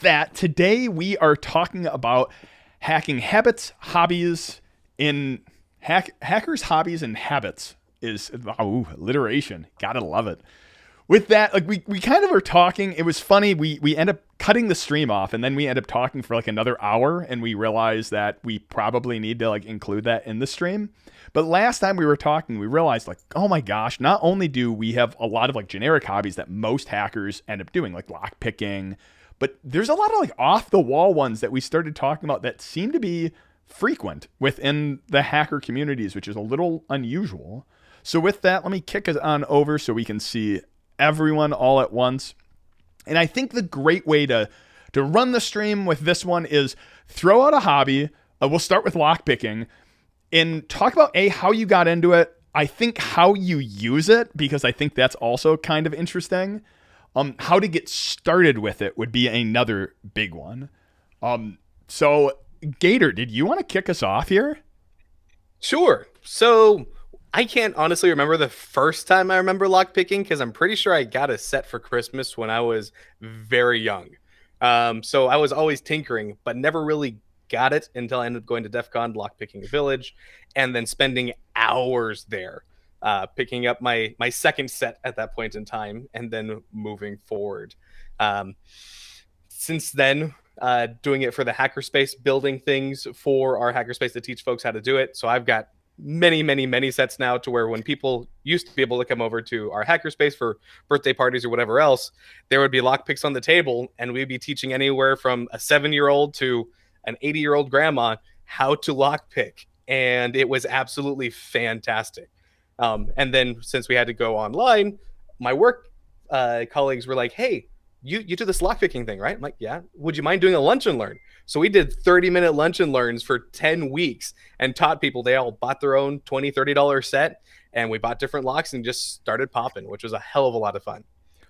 that, today we are talking about hacking habits, hobbies in hackers, hobbies, and habits is alliteration. Gotta love it. With that, like we kind of were talking. It was funny. We end up cutting the stream off, and then we end up talking for like another hour, and we realized that we probably need to like include that in the stream. But last time we were talking, we realized like, oh my gosh, not only do we have a lot of like generic hobbies that most hackers end up doing, like lockpicking, but there's a lot of like off the wall ones that we started talking about that seem to be frequent within the hacker communities, which is a little unusual. So with that, let me kick it on over so we can see everyone all at once. And I think the great way to run the stream with this one is throw out a hobby. We'll start with lockpicking and talk about how you got into it. I think how you use it, because I think that's also kind of interesting. How to get started with it would be another big one. So Gator, did you want to kick us off here? Sure. So I can't honestly remember the first time I remember lockpicking, because I'm pretty sure I got a set for Christmas when I was very young. So I was always tinkering, but never really got it until I ended up going to DEF CON, lockpicking a village, and then spending hours there, picking up my second set at that point in time, and then moving forward. Since then, doing it for the hackerspace, building things for our hackerspace to teach folks how to do it. So I've got many sets now, to where when people used to be able to come over to our hackerspace for birthday parties or whatever else, there would be lockpicks on the table, and we'd be teaching anywhere from a 7-year-old to an 80-year-old grandma how to lockpick. And it was absolutely fantastic. And then since we had to go online, my work colleagues were like, hey, you do this lockpicking thing, right? I'm like, yeah. Would you mind doing a lunch and learn? So we did 30-minute lunch and learns for 10 weeks and taught people. They all bought their own $20, $30 set, and we bought different locks and just started popping, which was a hell of a lot of fun.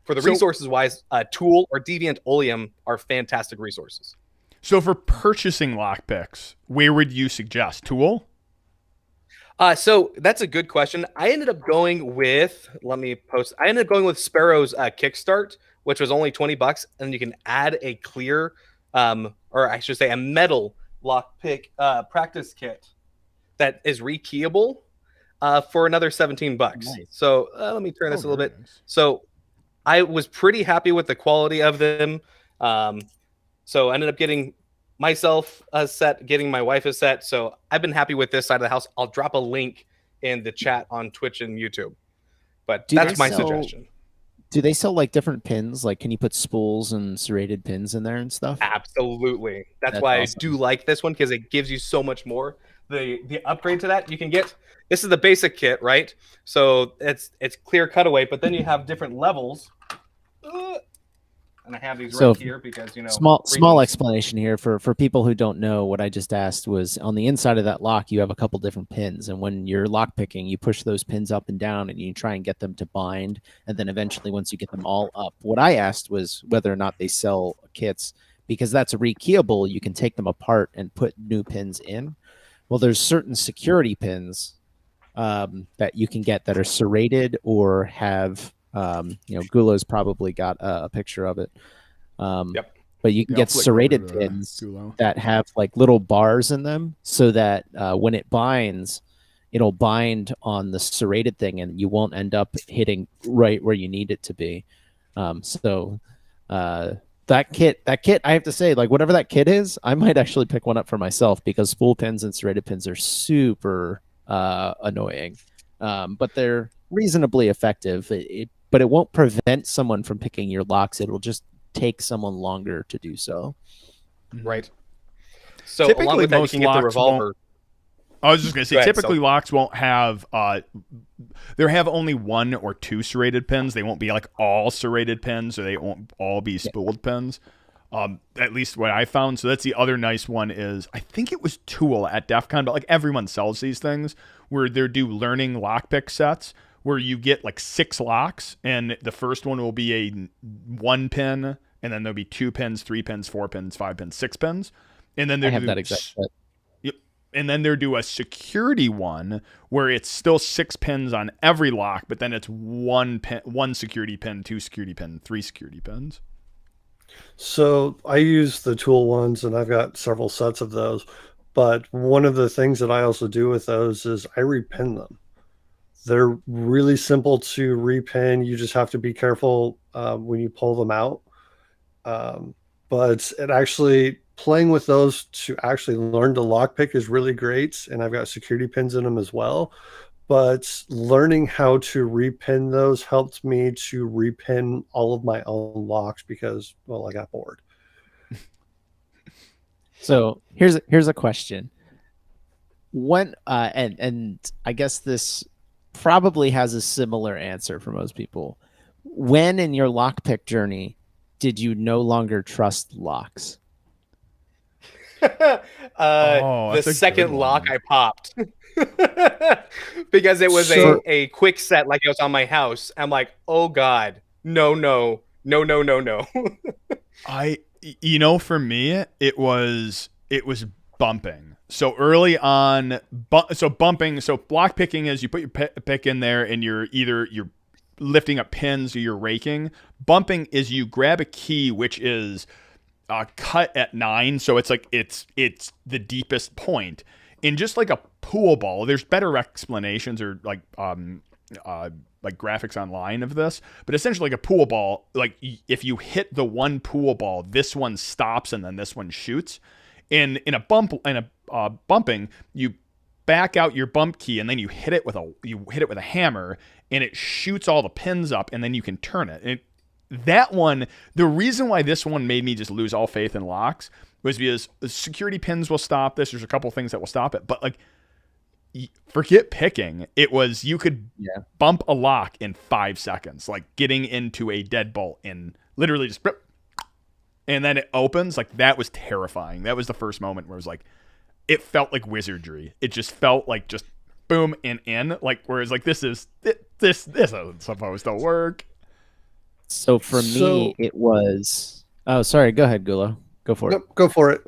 For the resources wise, Tool or Deviant Oleum are fantastic resources. So for purchasing lockpicks, where would you suggest? Tool? So that's a good question. I ended up going with, Sparrow's Kickstart, which was only $20, and you can add a clear, or I should say a metal lockpick practice kit that is rekeyable for another $17. Nice. So let me turn this a little bit. Nice. So I was pretty happy with the quality of them. So I ended up getting myself a set, getting my wife a set. So I've been happy with this side of the house. I'll drop a link in the chat on Twitch and YouTube. But that's my suggestion. Do they sell like different pins? Like, can you put spools and serrated pins in there and stuff? Absolutely. That's why awesome. I do like this one, because it gives you so much more. The upgrade to that, you can get, this is the basic kit, right? So it's clear cutaway, but then you have different levels. And I have these right here because, small explanation here for people who don't know. What I just asked was, on the inside of that lock, you have a couple different pins, and when you're lock picking, you push those pins up and down, and you try and get them to bind, and then eventually, once you get them all up, what I asked was whether or not they sell kits, because that's rekeyable. You can take them apart and put new pins in. Well, there's certain security pins that you can get that are serrated or have. Gulo's probably got a picture of it. Yep. But you can get serrated pins that have like little bars in them, so that when it binds, it'll bind on the serrated thing, and you won't end up hitting right where you need it to be. That kit, I have to say, like, whatever that kit is, I might actually pick one up for myself, because spool pins and serrated pins are super annoying, but they're reasonably effective. But it won't prevent someone from picking your locks. It'll just take someone longer to do so. Right. So typically, along with that, you can get the revolver. I was just going to say, typically locks won't have, they have only 1 or 2 serrated pins. They won't be like all serrated pins, or they won't all be spooled pins. At least what I found. So that's the other nice one is, I think it was Tool at DEF CON, but like everyone sells these things where they do learning lockpick sets, where you get like 6 locks, and the first one will be a 1 pin, and then there'll be 2 pins, 3 pins, 4 pins, 5 pins, 6 pins. And then they have that exact set. Yep. And then they do a security one where it's still 6 pins on every lock, but then it's 1 pin, 1 security pin, 2 security pin, 3 security pins. So I use the tool ones, and I've got several sets of those. But one of the things that I also do with those is I repin them. They're really simple to repin. You just have to be careful when you pull them out. Um, but it actually playing with those to actually learn to lockpick is really great, and I've got security pins in them as well. But learning how to repin those helped me to repin all of my own locks because, well, I got bored. So here's a question. When and I guess this probably has a similar answer for most people. When in your lockpick journey did you no longer trust locks? Oh, The that's a second good lock one. I popped. Because it was So- a quick set, like it was on my house. I'm like, oh God, no. For me, it was bumping. So early on, bumping. So block picking is you put your pick in there, and you're lifting up pins or you're raking. Bumping is you grab a key which is cut at 9, so it's like it's the deepest point. In just like a pool ball, there's better explanations or like graphics online of this, but essentially like a pool ball, like if you hit the one pool ball, this one stops and then this one shoots. In a bumping, you back out your bump key and then you hit it with a hammer, and it shoots all the pins up, and then you can turn it. And that one, the reason why this one made me just lose all faith in locks was because the security pins will stop this. There's a couple things that will stop it, but like, forget picking. It was, you could bump a lock in 5 seconds, like getting into a deadbolt in literally just, and then it opens. Like, that was terrifying. That was the first moment where it was like, it felt like wizardry. It just felt like just boom and in. Like, whereas like this isn't supposed to work. So for me, it was. Oh, sorry. Go ahead, Gulo. Go for it. Nope, go for it.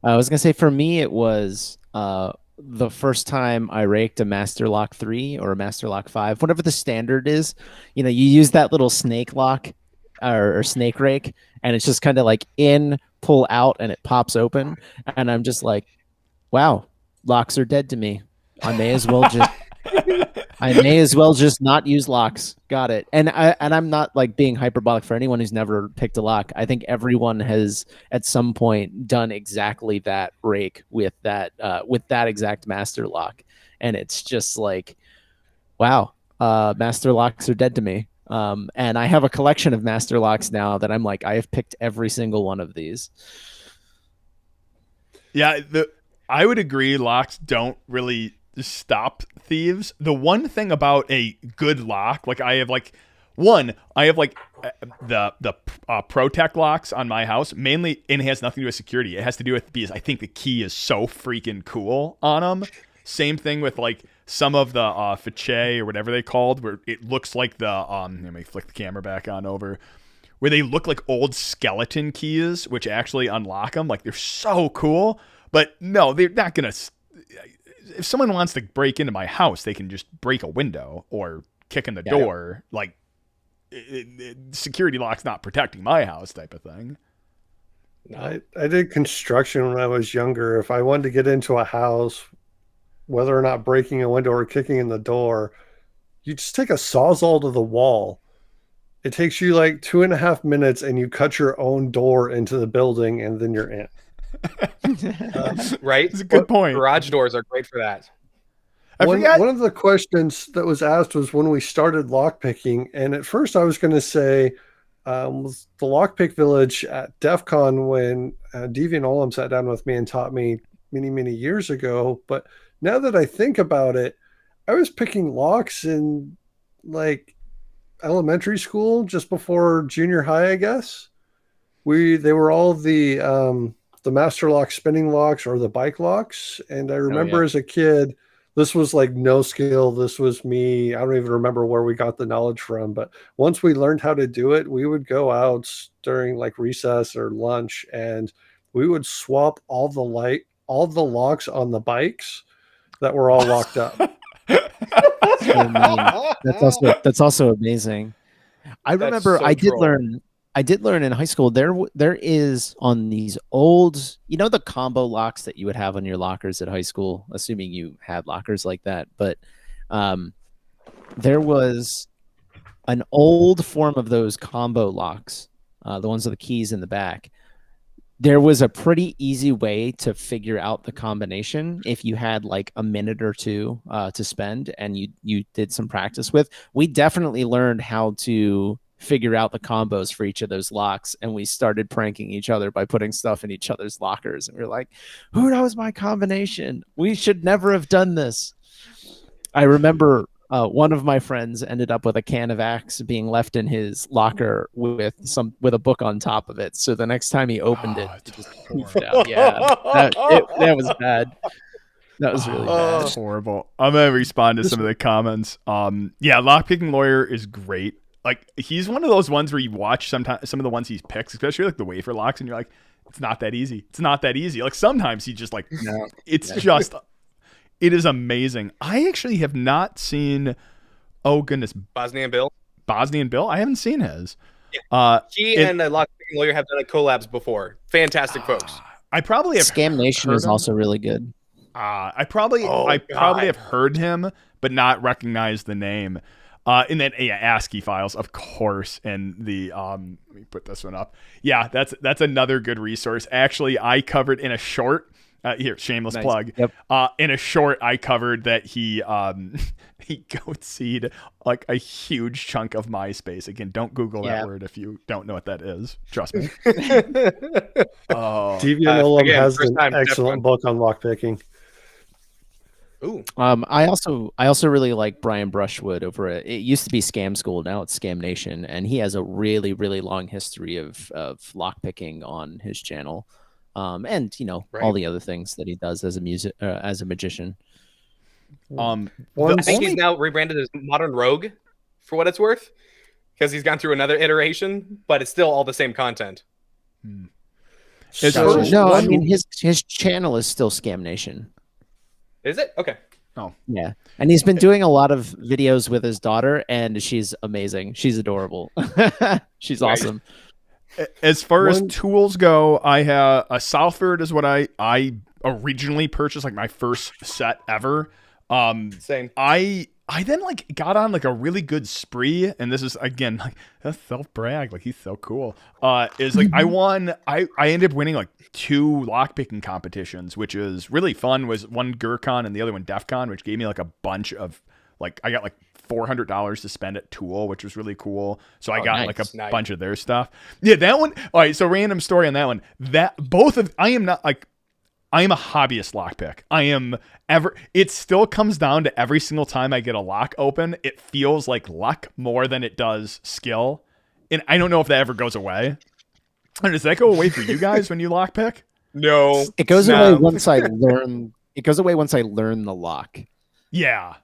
I was gonna say for me, it was the first time I raked a Master Lock 3 or a Master Lock 5, whatever the standard is. You know, you use that little snake lock or snake rake, and it's just kind of like in, pull out, and it pops open. And I'm just like, wow, locks are dead to me. I may as well just not use locks. Got it. And I'm not like being hyperbolic for anyone who's never picked a lock. I think everyone has at some point done exactly that rake with that exact master lock. And it's just like, wow, master locks are dead to me. And I have a collection of master locks now that I'm like, I have picked every single one of these. Yeah, I would agree. Locks don't really stop thieves. The one thing about a good lock, like I have the Protect locks on my house, mainly, and it has nothing to do with security. It has to do with, because I think the key is so freaking cool on them. Same thing with like some of the Fiche or whatever they called, where it looks like the let me flick the camera back on over, where they look like old skeleton keys, which actually unlock them. Like, they're so cool. But no, they're not gonna. If someone wants to break into my house, they can just break a window or kick in the door. Like, security lock's not protecting my house, type of thing. No. I did construction when I was younger. If I wanted to get into a house, whether or not breaking a window or kicking in the door, you just take a Sawzall to the wall. It takes you like 2.5 minutes, and you cut your own door into the building, and then you're in. Right? It's a good point. Garage doors are great for that. One of the questions that was asked was when we started lockpicking, and at first I was going to say was the Lockpick Village at DEF CON when Deviant Ollam sat down with me and taught me many, many years ago. But now that I think about it, I was picking locks in like elementary school, just before junior high, I guess. They were all the master lock spinning locks or the bike locks. And I remember as a kid, this was like no skill. This was me. I don't even remember where we got the knowledge from. But once we learned how to do it, we would go out during like recess or lunch, and we would swap all the locks on the bikes that were all locked up. That's also amazing. I remember I did learn I did learn in high school there is on these old, the combo locks that you would have on your lockers at high school, assuming you had lockers like that. But there was an old form of those combo locks, the ones with the keys in the back. There was a pretty easy way to figure out the combination if you had like a minute or two to spend and you did some practice with. We definitely learned how to figure out the combos for each of those locks, and we started pranking each other by putting stuff in each other's lockers, and we were like, who knows my combination? We should never have done this. I remember one of my friends ended up with a can of Axe being left in his locker with a book on top of it. So the next time he opened it just poofed out. Yeah, that was bad. That was really bad. That's horrible. I'm gonna respond to some of the comments. Yeah, Lockpicking Lawyer is great. Like, he's one of those ones where you watch sometimes some of the ones he picks, especially like the wafer locks, and you're like, it's not that easy. It's not that easy. Like, sometimes he just like, no. It's just. It is amazing. I actually have not seen. Oh goodness, Bosnian Bill. I haven't seen his. Yeah. He and the Lockpicking Lawyer have done a collabs before. Fantastic folks. I probably have. Scam Nation is also really good. I probably have heard him, but not recognized the name. In that ASCII files, of course, and the let me put this one up. Yeah, that's another good resource. Actually, I covered in a short. Here, shameless plug. Yep. In a short, I covered that he goat-seed like a huge chunk of MySpace. Again, don't Google that word if you don't know what that is. Trust me. Deviant Ollam has an excellent book on lockpicking. Ooh. I also really like Brian Brushwood over it used to be Scam School, now it's Scam Nation, and he has a really, really long history of lockpicking on his channel. And all the other things that he does as a magician. I think he's now rebranded as Modern Rogue, for what it's worth, because he's gone through another iteration, but it's still all the same content. I mean his channel is still Scam Nation. Is it? Okay. Oh yeah, and he's been doing a lot of videos with his daughter, and she's amazing. She's adorable. She's awesome. As far as tools go, I have a Southford is what I originally purchased, like my first set ever. Same. I then like got on like a really good spree, and this is again like a self brag, like he's so cool. Is like I ended up winning like 2 lockpicking competitions, which is really fun. Was one Gurkon and the other one DEFCON, which gave me like a bunch of like I got like $400 to spend at Tool, which was really cool. So I got like a bunch of their stuff. Yeah, that one. All right, so random story on that one. I am a hobbyist lockpick. It still comes down to every single time I get a lock open, it feels like luck more than it does skill. And I don't know if that ever goes away. Does that go away for you guys when you lockpick? No. It goes away once I learn the lock. Yeah.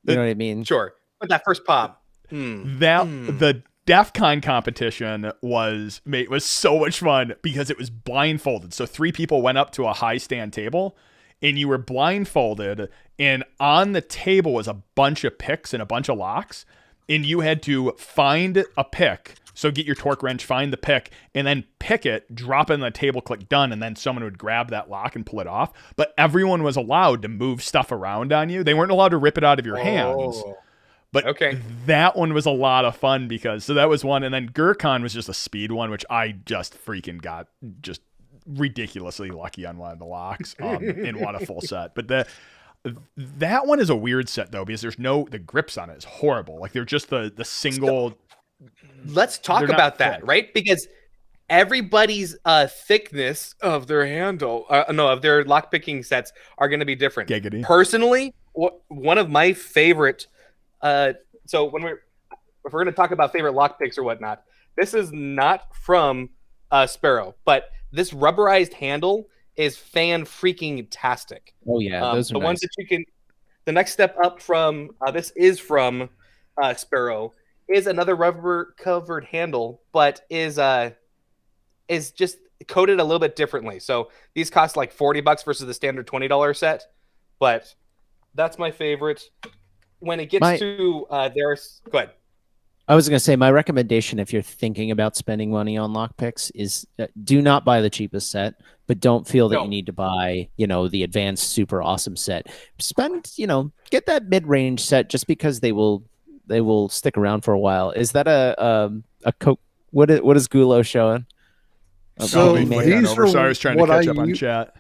You know what I mean? Sure. But that first pop. The DEFCON competition was so much fun because it was blindfolded. So 3 people went up to a high stand table and you were blindfolded, and on the table was a bunch of picks and a bunch of locks, and you had to find a pick. So get your torque wrench, find the pick, and then pick it, drop it on the table, click done, and then someone would grab that lock and pull it off. But everyone was allowed to move stuff around on you. They weren't allowed to rip it out of your hands. But that one was a lot of fun so that was one. And then Gurkon was just a speed one, which I just freaking got just ridiculously lucky on one of the locks and won a full set. But that one is a weird set, though, because the grips on it is horrible. Like they're just the single... Let's talk about that, right? Because everybody's thickness of their handle, of their lockpicking sets are going to be different. Giggity. Personally, one of my favorite. So if we're going to talk about favorite lockpicks or whatnot, this is not from Sparrow, but this rubberized handle is fan-freaking-tastic. Oh yeah, those are the ones that you can. The next step up from this is from Sparrow. Is another rubber covered handle, but is just coated a little bit differently. So these cost like $40 versus the standard $20 set. But that's my favorite. When it gets to there's go ahead. I was going to say my recommendation if you're thinking about spending money on lockpicks is do not buy the cheapest set, but don't feel that you need to buy, the advanced super awesome set. Spend, get that mid-range set just because they will stick around for a while. Is that a Coke? What is Gulo showing? So these are I was trying to catch up on chat.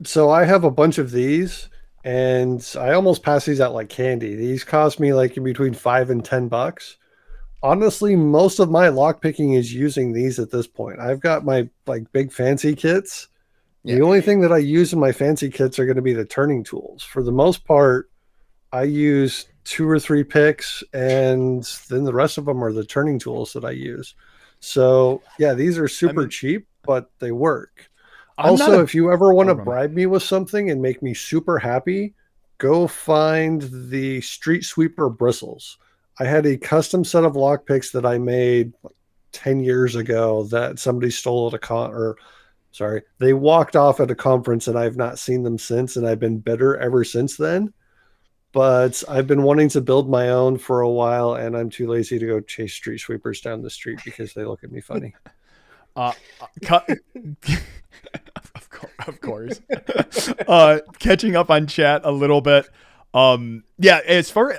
So I have a bunch of these, and I almost pass these out like candy. These cost me like in between $5 and $10. Honestly, most of my lockpicking is using these at this point. I've got my like big fancy kits. The only thing that I use in my fancy kits are going to be the turning tools. For the most part, I use 2 or 3 picks, and then the rest of them are the turning tools that I use. So yeah, these are super cheap, but they work. Also, if you ever want to bribe me with something and make me super happy, go find the Street Sweeper bristles. I had a custom set of lockpicks that I made like 10 years ago that somebody stole at they walked off at a conference, and I've not seen them since, and I've been bitter ever since then. But I've been wanting to build my own for a while, and I'm too lazy to go chase street sweepers down the street because they look at me funny. Of course. Catching up on chat a little bit. As far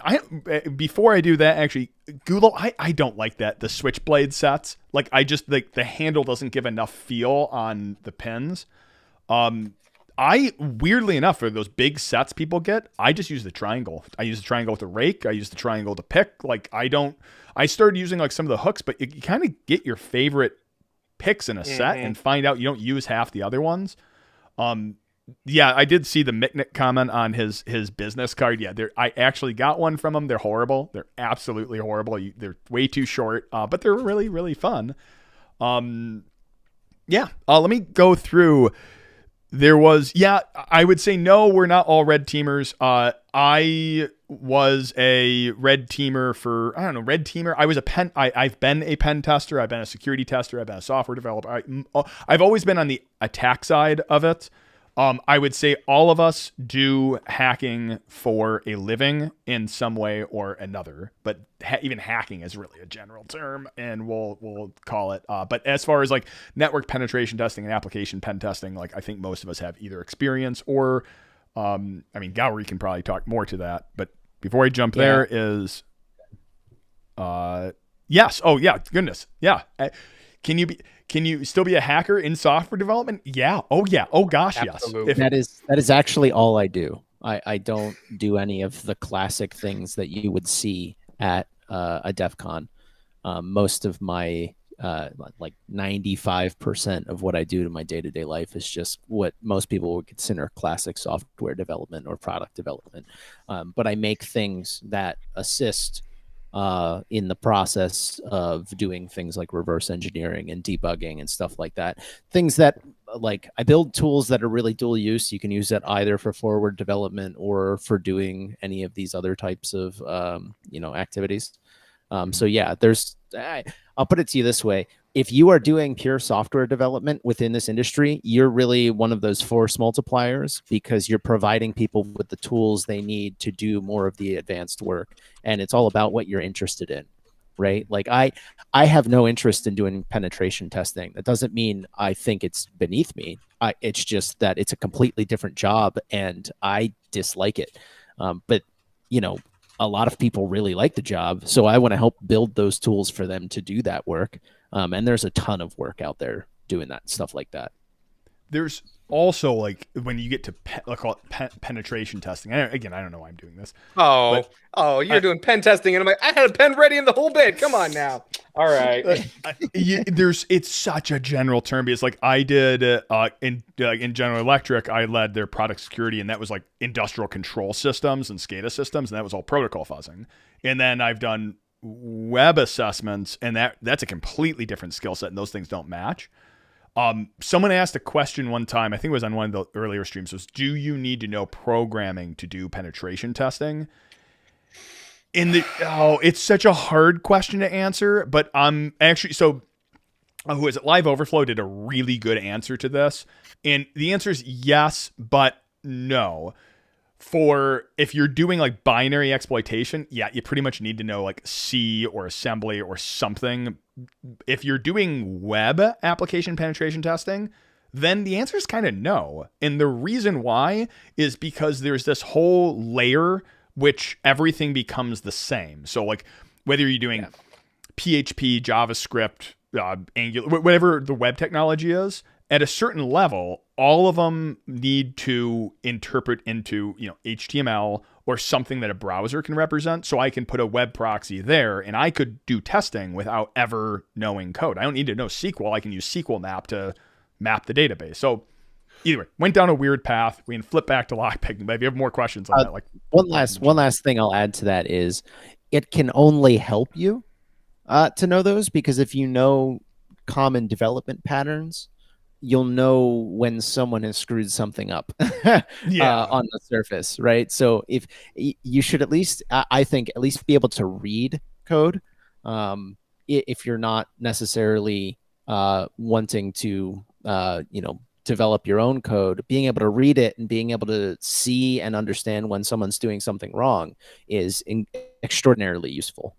before I do that, actually, Google, I don't like the switchblade sets. Like, I just the handle doesn't give enough feel on the pins. I weirdly enough, for those big sets people get, I just use the triangle. I use the triangle with the rake. I use the triangle to pick. Like, I started using like some of the hooks, but you kind of get your favorite picks in a set and find out you don't use half the other ones. Yeah, I did see the Micknick comment on his business card. Yeah, I actually got one from him. They're horrible. They're absolutely horrible. They're way too short, but they're really, really fun. Let me go through. There was, I would say no, we're not all red teamers. I was a red teamer I've been a pen tester. I've been a security tester. I've been a software developer. I've always been on the attack side of it. I would say all of us do hacking for a living in some way or another, but even hacking is really a general term, and we'll call it. But as far as like network penetration testing and application pen testing, like I think most of us have either experience or, Gowrie can probably talk more to that. But before I jump there is, yes. Oh yeah, goodness, yeah. Can you still be a hacker in software development? Yeah. Oh yeah. Oh gosh, Absolutely. Yes. That is actually all I do. I don't do any of the classic things that you would see at a DEF CON. Most of my like 95% of what I do to my day-to-day life is just what most people would consider classic software development or product development. But I make things that assist in the process of doing things like reverse engineering and debugging and stuff like that. Things that, like, I build tools that are really dual use. You can use that either for forward development or for doing any of these other types of activities. So yeah, I'll put it to you this way. If you are doing pure software development within this industry, you're really one of those force multipliers, because you're providing people with the tools they need to do more of the advanced work. And it's all about what you're interested in, right? Like I have no interest in doing penetration testing. That doesn't mean I think it's beneath me. It's just that it's a completely different job and I dislike it. But a lot of people really like the job. So I want to help build those tools for them to do that work. And there's a ton of work out there doing that stuff like that. There's also, like, when you get to penetration testing. I don't know why I'm doing this. You're doing pen testing, and I'm like, I had a pen ready in the whole bit. Come on now. All right. It's such a general term, because like I did in General Electric, I led their product security, and that was like industrial control systems and SCADA systems, and that was all protocol fuzzing. And then I've done web assessments, and that's a completely different skill set, and those things don't match. Someone asked a question one time, I think it was on one of the earlier streams, was, do you need to know programming to do penetration testing? It's such a hard question to answer, but I'm actually, who is it? Live Overflow did a really good answer to this. And the answer is yes, but no. for if you're doing like binary exploitation, yeah, you pretty much need to know like C or assembly or something. If you're doing web application penetration testing, then the answer is kind of no. And the reason why is because there's this whole layer which everything becomes the same. So like whether you're doing PHP, JavaScript, Angular, whatever the web technology is, at a certain level, all of them need to interpret into, HTML or something that a browser can represent. So I can put a web proxy there and I could do testing without ever knowing code. I don't need to know SQL. I can use SQL map to map the database. So either way, went down a weird path. We can flip back to lockpicking. But if you have more questions on that, like one last thing I'll add to that is it can only help you to know those, because if you know common development patterns, you'll know when someone has screwed something up on the surface, right? So if you should at least, I think, at least be able to read code, if you're not necessarily wanting to, develop your own code, being able to read it and being able to see and understand when someone's doing something wrong is extraordinarily useful.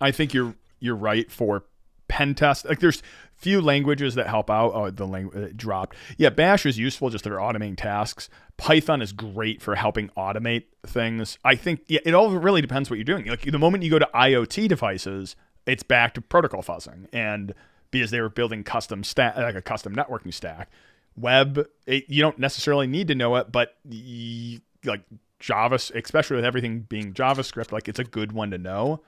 I think you're right for pen test. Like there's few languages that help out. Oh, the language dropped. Yeah, Bash is useful just for automating tasks. Python is great for helping automate things. I think it all really depends what you're doing. Like the moment you go to IoT devices, it's back to protocol fuzzing, and because they were building custom stack, like a custom networking stack. Web, you don't necessarily need to know it, but like Java, especially with everything being JavaScript, like it's a good one to know.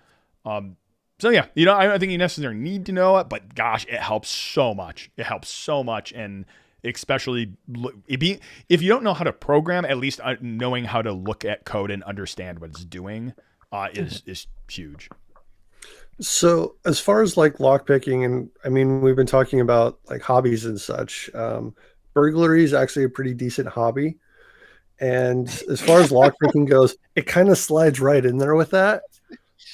So yeah, I don't think you necessarily need to know it, but gosh, it helps so much. It helps so much, and especially if you don't know how to program, at least knowing how to look at code and understand what it's doing is huge. So as far as like lockpicking, and I mean, we've been talking about like hobbies and such. Burglary is actually a pretty decent hobby, and as far as lockpicking goes, it kind of slides right in there with that.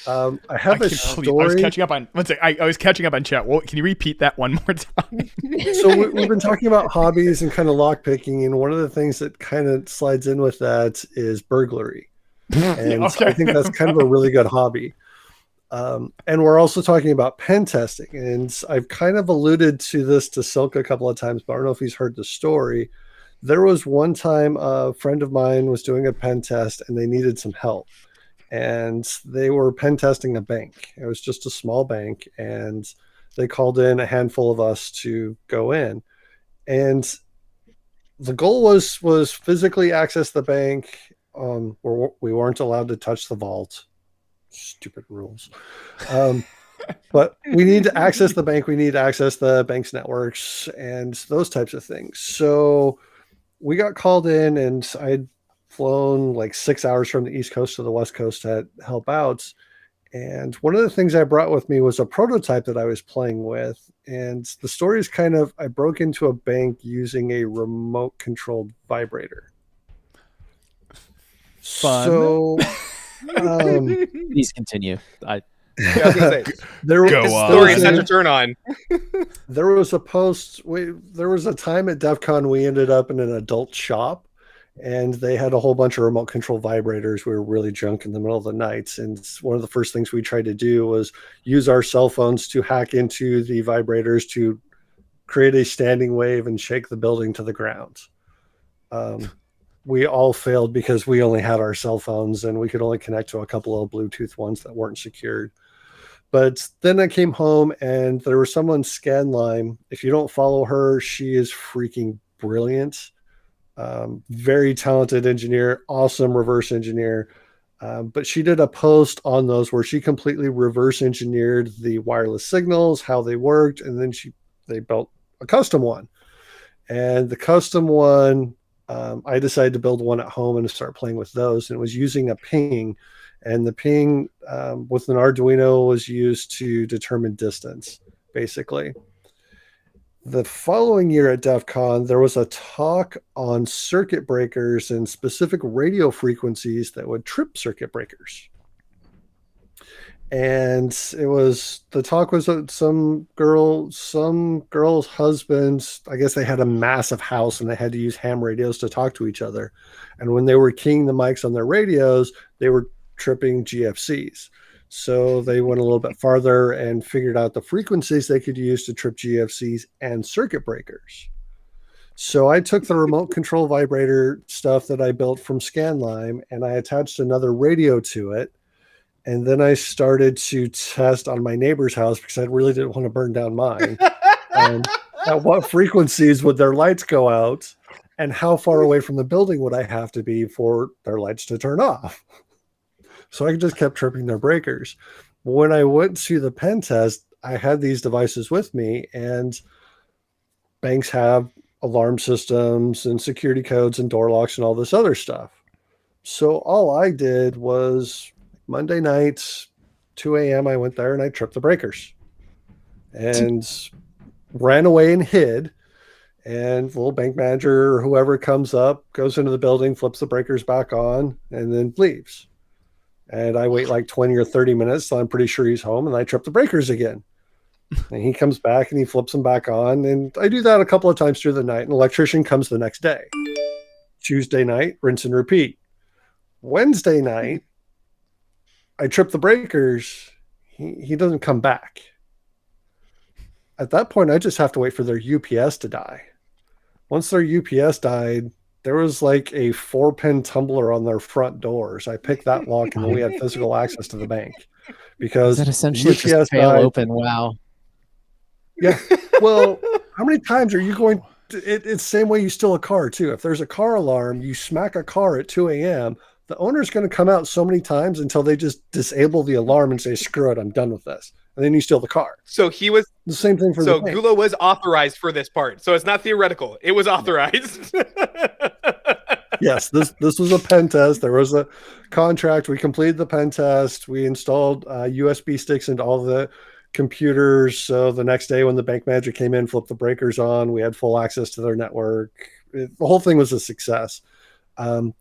I have a story. I was catching up on. One second, I was catching up on chat. Well, can you repeat that one more time? So we've been talking about hobbies and kind of lockpicking, and one of the things that kind of slides in with that is burglary, and Okay. I think that's kind of a really good hobby. And we're also talking about pen testing, and I've kind of alluded to this to Silk a couple of times, but I don't know if he's heard the story. There was one time a friend of mine was doing a pen test, and they needed some help. And they were pen testing a bank. It was just a small bank, and they called in a handful of us to go in. And the goal was physically access the bank. We weren't allowed to touch the vault. Stupid rules. But we need to access the bank. We need to access the bank's networks and those types of things. So we got called in, and I'd flown like 6 hours from the East Coast to the West Coast to help out. And one of the things I brought with me was a prototype that I was playing with. And the story is kind of, I broke into a bank using a remote controlled vibrator. Fun. So Please continue. I was gonna say, there Go this on. story is such a turn on. there was a post. There was a time at DEF CON we ended up in an adult shop, and they had a whole bunch of remote control vibrators. We were really drunk in the middle of the night, and one of the first things we tried to do was use our cell phones to hack into the vibrators to create a standing wave and shake the building to the ground. We all failed because we only had our cell phones, and we could only connect to a couple of Bluetooth ones that weren't secured. But then I came home, and there was someone, Scanlime. If you don't follow her, she is freaking brilliant. Very talented engineer, awesome reverse engineer. But she did a post on those where she completely reverse engineered the wireless signals, how they worked, and then they built a custom one. And the custom one, I decided to build one at home and start playing with those. And it was using a ping, and the ping with an Arduino was used to determine distance, basically. The following year at DEF CON, there was a talk on circuit breakers and specific radio frequencies that would trip circuit breakers. And the talk was that some girl's husbands, I guess they had a massive house and they had to use ham radios to talk to each other. And when they were keying the mics on their radios, they were tripping GFCs. So they went a little bit farther and figured out the frequencies they could use to trip GFCs and circuit breakers. So I took the remote control vibrator stuff that I built from Scanlime and I attached another radio to it. And then I started to test on my neighbor's house because I really didn't want to burn down mine. At what frequencies would their lights go out? And how far away from the building would I have to be for their lights to turn off? So I just kept tripping their breakers. When I went to the pen test, I had these devices with me, and banks have alarm systems and security codes and door locks and all this other stuff. So all I did was Monday nights, 2 a.m., I went there and I tripped the breakers and ran away and hid. And the little bank manager or whoever comes up, goes into the building, flips the breakers back on, and then leaves. And I wait like 20 or 30 minutes till I'm pretty sure he's home, and I trip the breakers again. And he comes back and he flips them back on. And I do that a couple of times through the night. An electrician comes the next day. Tuesday night, rinse and repeat. Wednesday night, I trip the breakers. He doesn't come back. At that point, I just have to wait for their UPS to die. Once their UPS died, there was like a 4-pin tumbler on their front doors. I picked that lock, and then we had physical access to the bank because Is that essentially UPS just fail died. open? Wow. Yeah. Well, how many times are you going to, it's the same way you steal a car too. If there's a car alarm, you smack a car at 2 a.m., the owner's going to come out so many times until they just disable the alarm and say, screw it, I'm done with this. And then you steal the car. So he was The same thing for so the bank. Gulo was authorized for this part. So it's not theoretical. It was authorized. Yes, this was a pen test. There was a contract. We completed the pen test. We installed USB sticks into all the computers. So the next day when the bank manager came in, flipped the breakers on, we had full access to their network. The whole thing was a success.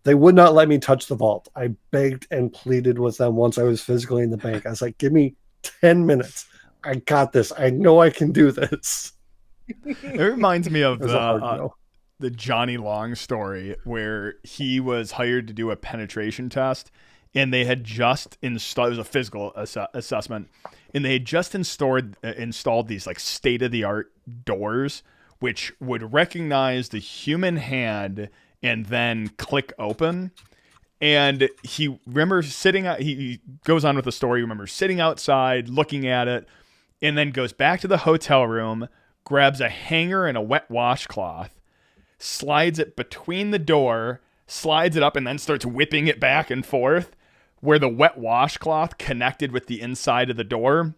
They would not let me touch the vault. I begged and pleaded with them once I was physically in the bank. I was like, give me 10 minutes. I got this. I know I can do this. It reminds me of It was a hard no. the Johnny Long story where he was hired to do a penetration test, and they had just installed, it was a physical assessment, and they had just installed these like state-of-the-art doors which would recognize the human hand and then click open. And he remembers he goes on with the story, he remembers sitting outside looking at it, and then goes back to the hotel room, grabs a hanger and a wet washcloth, slides it between the door, slides it up, and then starts whipping it back and forth where the wet washcloth connected with the inside of the door,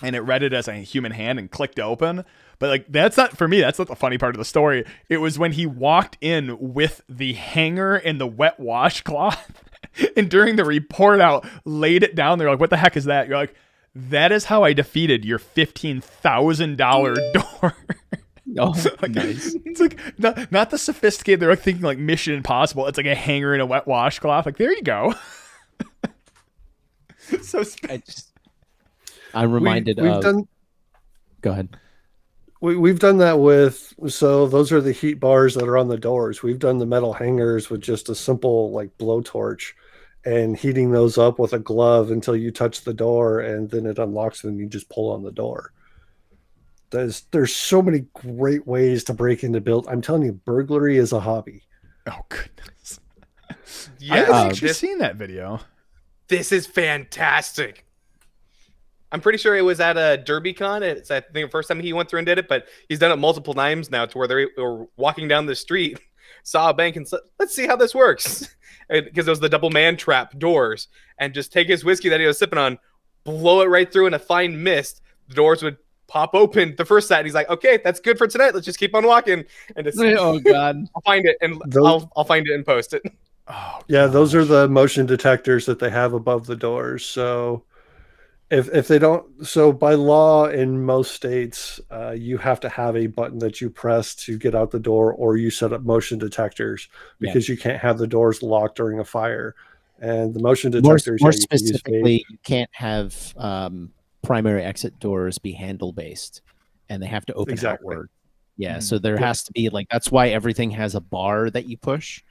and it read it as a human hand and clicked open. But like, that's not, for me, that's not the funny part of the story. It was when he walked in with the hanger and the wet washcloth and during the report out laid it down. They're like, what the heck is that? You're like, that is how I defeated your $15,000 door. Oh, Like, nice. it's like not the sophisticated. They're like thinking like Mission Impossible. It's like a hanger and a wet washcloth. Like, there you go. So I'm reminded We've of. done Go ahead. We've done that with, so those are the heat bars that are on the doors. We've done the metal hangers with just a simple like blowtorch and heating those up with a glove until you touch the door, and then it unlocks and you just pull on the door. There's so many great ways to break into build. I'm telling you, burglary is a hobby. Oh goodness. Yeah, I haven't actually seen that video. This is fantastic. I'm pretty sure it was at a DerbyCon. It's, I think, the first time he went through and did it, but he's done it multiple times now to where they were walking down the street, saw a bank, and said, let's see how this works. Because it was the double man trap doors, and just take his whiskey that he was sipping on, blow it right through in a fine mist. The doors would pop open the first set. And he's like, okay, that's good for tonight. Let's just keep on walking. And it's, Oh God. I'll find it and I'll find it and post it. Oh, Yeah, those are the motion detectors that they have above the doors. So if they don't, so by law in most states, you have to have a button that you press to get out the door, or you set up motion detectors because you can't have the doors locked during a fire. And the motion More detectors, you can use specifically, vape. you can't have primary exit doors be handle based, and they have to open outward. Yeah, so there has to be that's why everything has a bar that you push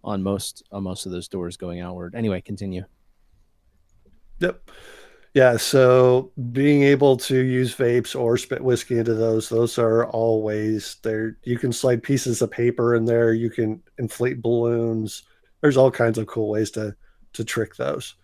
on most of those doors going outward. Anyway, continue. Yep. Yeah, so being able to use vapes or spit whiskey into those are all ways there. You can slide pieces of paper in there. You can inflate balloons. There's all kinds of cool ways to trick those.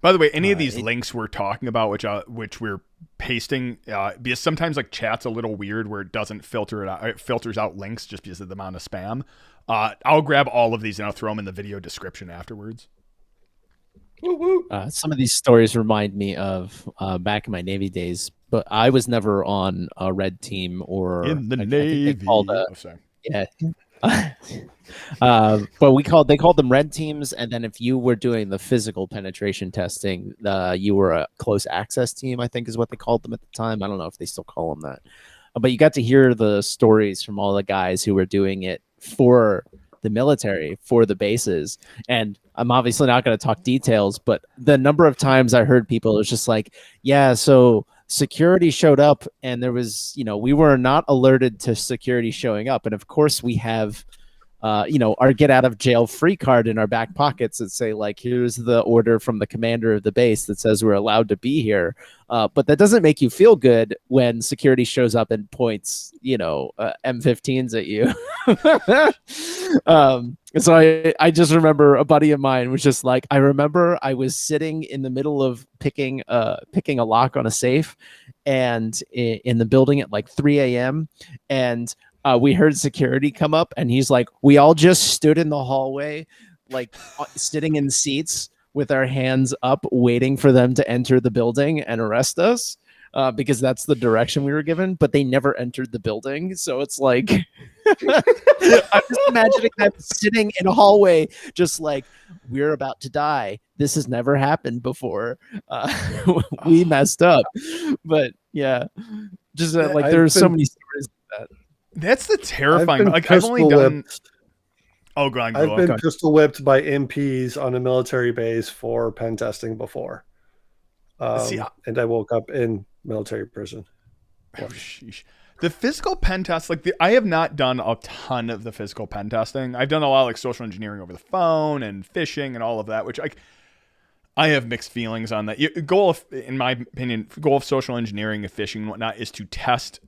By the way, any of these links we're talking about, which we're pasting, because sometimes chat's a little weird where it doesn't filter it out. It filters out links just because of the amount of spam. I'll grab all of these and I'll throw them in the video description afterwards. Some of these stories remind me of back in my Navy days, but I was never on a red team or in the Navy. Yeah. But they called them red teams, and then if you were doing the physical penetration testing, you were a close access team, I think is what they called them at the time. I don't know if they still call them that, but you got to hear the stories from all the guys who were doing it for the military, for the bases. And I'm obviously not going to talk details, but the number of times I heard people, it was just so security showed up and there was, we were not alerted to security showing up. And of course we have, our get out of jail free card in our back pockets that say here's the order from the commander of the base that says we're allowed to be here. But that doesn't make you feel good when security shows up and points, M15s at you. So I just remember a buddy of mine was just I remember I was sitting in the middle of picking a lock on a safe and in the building at 3 a.m. and we heard security come up and he's we all just stood in the hallway, sitting in seats with our hands up, waiting for them to enter the building and arrest us because that's the direction we were given, but they never entered the building. So it's I'm just imagining them sitting in a hallway, just we're about to die. This has never happened before. We messed up, but yeah, just there's so many stories like that. That's the terrifying. I've only done. Oh, go on. I've been pistol whipped by MPs on a military base for pen testing before, and I woke up in military prison. Oh, sheesh. The physical pen tests, I have not done a ton of the physical pen testing. I've done a lot of social engineering over the phone and phishing and all of that, which I have mixed feelings on that. In my opinion, goal of social engineering, of phishing and whatnot is to test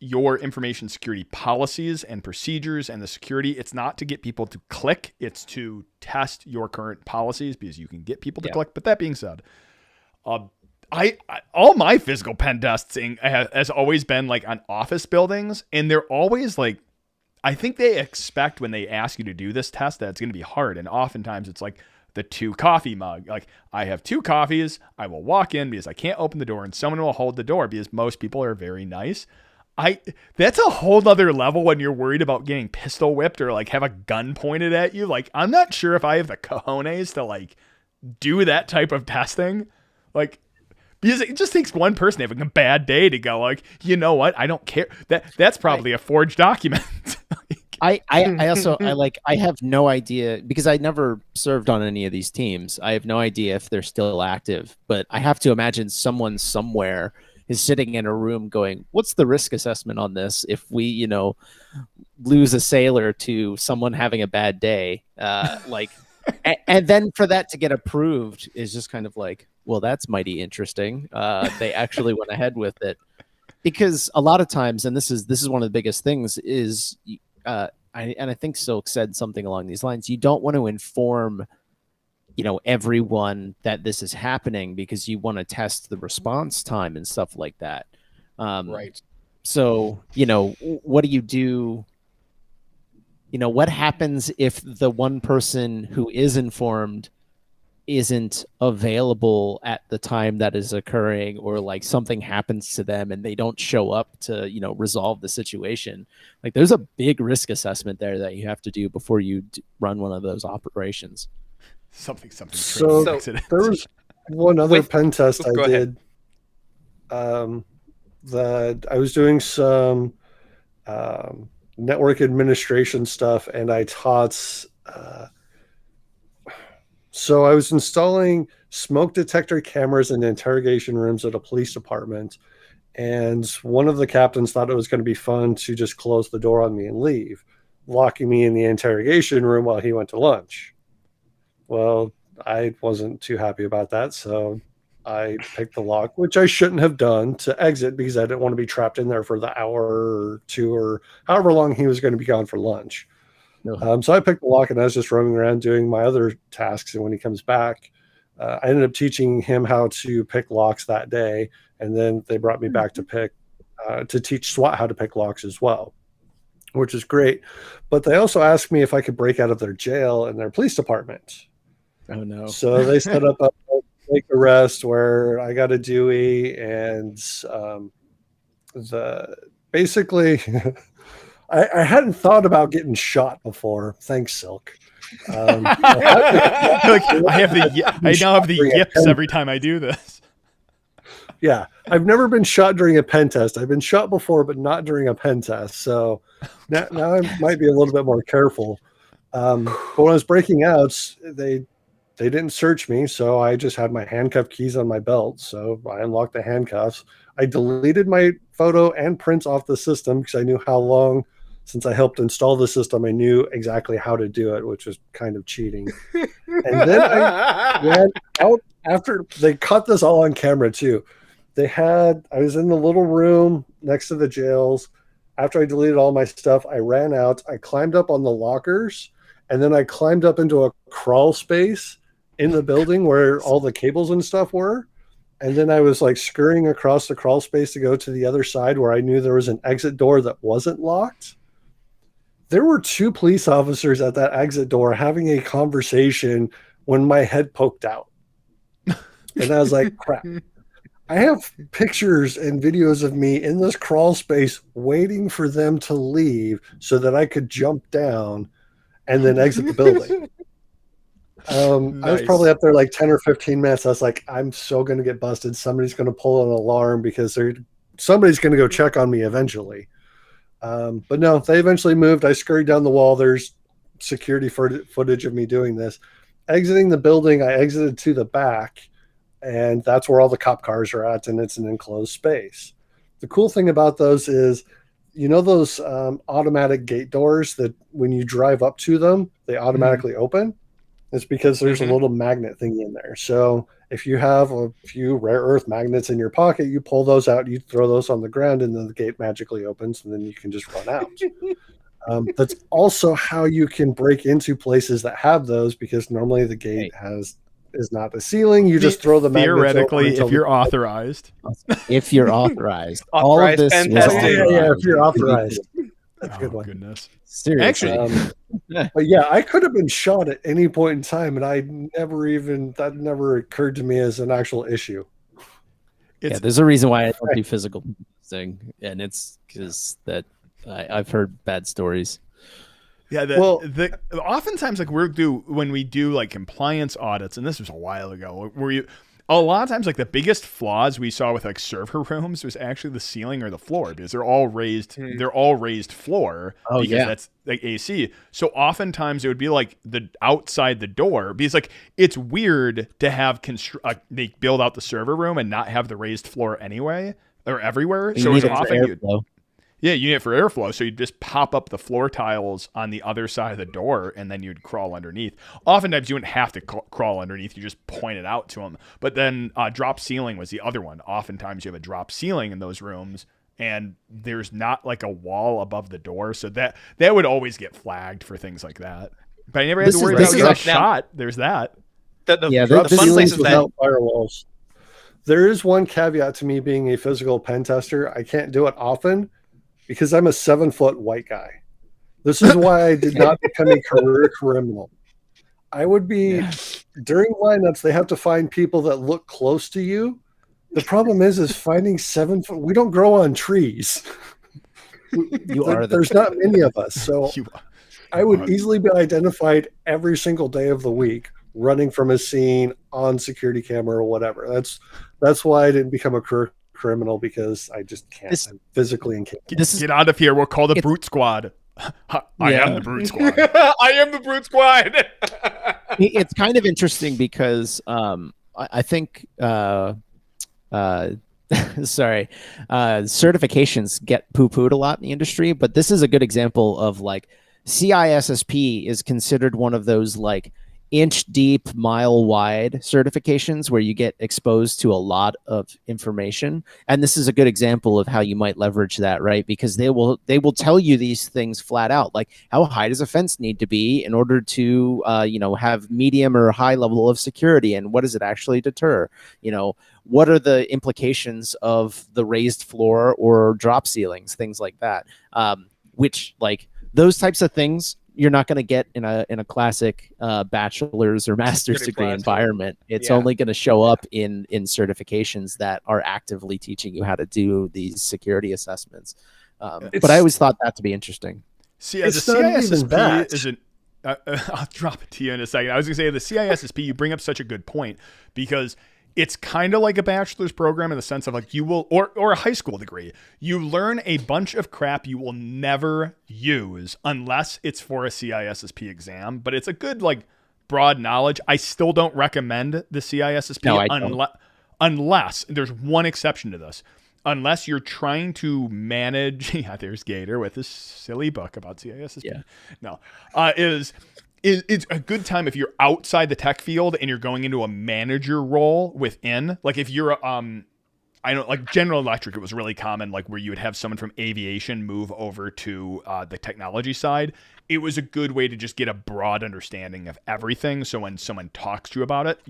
your information security policies and procedures and the security. It's not to get people to click. It's to test your current policies because you can get people to click. But that being said, I all my physical pen testing has always been on office buildings, and they're always I think they expect when they ask you to do this test that it's going to be hard, and oftentimes it's the 2 coffee mug. I have 2 coffees. I will walk in because I can't open the door, and someone will hold the door because most people are very nice. That's a whole other level when you're worried about getting pistol whipped or have a gun pointed at you. I'm not sure if I have the cojones to do that type of testing. Because it just takes one person having a bad day to go you know what? I don't care. That's probably a forged document. I have no idea because I never served on any of these teams. I have no idea if they're still active, but I have to imagine someone somewhere is sitting in a room going, what's the risk assessment on this if we, lose a sailor to someone having a bad day? And then for that to get approved is just kind of well, that's mighty interesting. They actually went ahead with it because a lot of times, and this is one of the biggest things is, I think Silk said something along these lines. You don't want to inform, everyone that this is happening because you want to test the response time and stuff like that. Right. So, what do you do? What happens if the one person who is informed isn't available at the time that is occurring, or something happens to them and they don't show up to, resolve the situation? There's a big risk assessment there that you have to do before you run one of those operations. Something. So there was one other pen test I did. That I was doing some network administration stuff, and I taught So I was installing smoke detector cameras in interrogation rooms at a police department. And one of the captains thought it was going to be fun to just close the door on me and leave, locking me in the interrogation room while he went to lunch. Well, I wasn't too happy about that, so I picked the lock, which I shouldn't have done, to exit because I didn't want to be trapped in there for the hour or two or however long he was going to be gone for lunch. No. So I picked the lock and I was just roaming around doing my other tasks. And when he comes back, I ended up teaching him how to pick locks that day. And then they brought me back to teach SWAT how to pick locks as well, which is great. But they also asked me if I could break out of their jail and their police department. Oh no. So they set up a fake arrest where I got a Dewey and basically I hadn't thought about getting shot before. Thanks, Silk. I now have the yips every time I do this. Yeah, I've never been shot during a pen test. I've been shot before, but not during a pen test. So now I might be a little bit more careful. But when I was breaking out, they didn't search me, so I just had my handcuff keys on my belt. So I unlocked the handcuffs. I deleted my photo and prints off the system because I knew how long since I helped install the system. I knew exactly how to do it, which was kind of cheating. And then I ran out after they caught this all on camera too. I was in the little room next to the jails. After I deleted all my stuff, I ran out. I climbed up on the lockers, and then I climbed up into a crawl space in the building where all the cables and stuff were. And then I was like scurrying across the crawl space to go to the other side where I knew there was an exit door that wasn't locked. There were 2 police officers at that exit door having a conversation when my head poked out. And I was like, crap. I have pictures and videos of me in this crawl space waiting for them to leave so that I could jump down and then exit the building. Nice. I was probably up there like 10 or 15 minutes. I was like, I'm so going to get busted. Somebody's going to pull an alarm because somebody's going to go check on me eventually. But no, they eventually moved. I scurried down the wall. There's security footage of me doing this. Exiting the building, I exited to the back, and that's where all the cop cars are at, and it's an enclosed space. The cool thing about those is, you know those automatic gate doors that when you drive up to them, they automatically open? It's because there's a little magnet thing in there. So if you have a few rare earth magnets in your pocket, you pull those out, you throw those on the ground, and then the gate magically opens, and then you can just run out. That's also how you can break into places that have those, because normally the gate is not the ceiling. You just throw the magnets theoretically, if you're authorized. If you're authorized. All of this was if you're authorized. That's a good one. Goodness. Seriously. Actually, but yeah, I could have been shot at any point in time, and that never occurred to me as an actual issue. There's a reason why I don't do physical testing, and it's because that I've heard bad stories. Yeah, oftentimes like when we do like compliance audits, and this was a while ago, a lot of times like the biggest flaws we saw with like server rooms was actually the ceiling or the floor, because they're all raised floor because that's like AC. So oftentimes it would be like the outside the door, because like it's weird to have they build out the server room and not have the raised floor anyway or everywhere. So it's often you need it for airflow. So you'd just pop up the floor tiles on the other side of the door, and then you'd crawl underneath. Oftentimes you wouldn't have to crawl underneath. You just point it out to them. But then drop ceiling was the other one. Oftentimes you have a drop ceiling in those rooms, and there's not like a wall above the door. So that would always get flagged for things like that. But I never had to worry about getting shot. There's that. The fun places without firewalls. There is one caveat to me being a physical pen tester. I can't do it often, because I'm a 7-foot white guy. This is why I did not become a career criminal. I would be, during lineups, they have to find people that look close to you. The problem is finding 7 foot. We don't grow on trees. There's not many of us. So I would easily be identified every single day of the week, running from a scene on security camera or whatever. That's why I didn't become a career criminal, because I just can't. I'm physically incapable. Get out of here. We'll call the brute squad. I am the Brute Squad. I am the Brute Squad. It's kind of interesting because I think sorry, certifications get poo-pooed a lot in the industry, but this is a good example of like CISSP is considered one of those like inch deep, mile wide certifications where you get exposed to a lot of information. And this is a good example of how you might leverage that, right? Because they will tell you these things flat out, like how high does a fence need to be in order to have medium or high level of security, and what does it actually deter? What are the implications of the raised floor or drop ceilings, things like that, which like those types of things you're not going to get in a classic bachelor's or master's degree environment. It's only going to show up in certifications that are actively teaching you how to do these security assessments. But I always thought that to be interesting. See, as a CISSP isn't. I'll drop it to you in a second. I was going to say the CISSP, you bring up such a good point because it's kind of like a bachelor's program in the sense of like you will, or a high school degree, you learn a bunch of crap you will never use unless it's for a CISSP exam, but it's a good like broad knowledge. I still don't recommend the CISSP unless there's one exception to this. Unless you're trying to manage, there's Gator with this silly book about CISSP. Yeah. No, it's a good time if you're outside the tech field and you're going into a manager role within. Like if you're, I know, like General Electric, it was really common, like where you would have someone from aviation move over to the technology side. It was a good way to just get a broad understanding of everything. So when someone talks to you about it,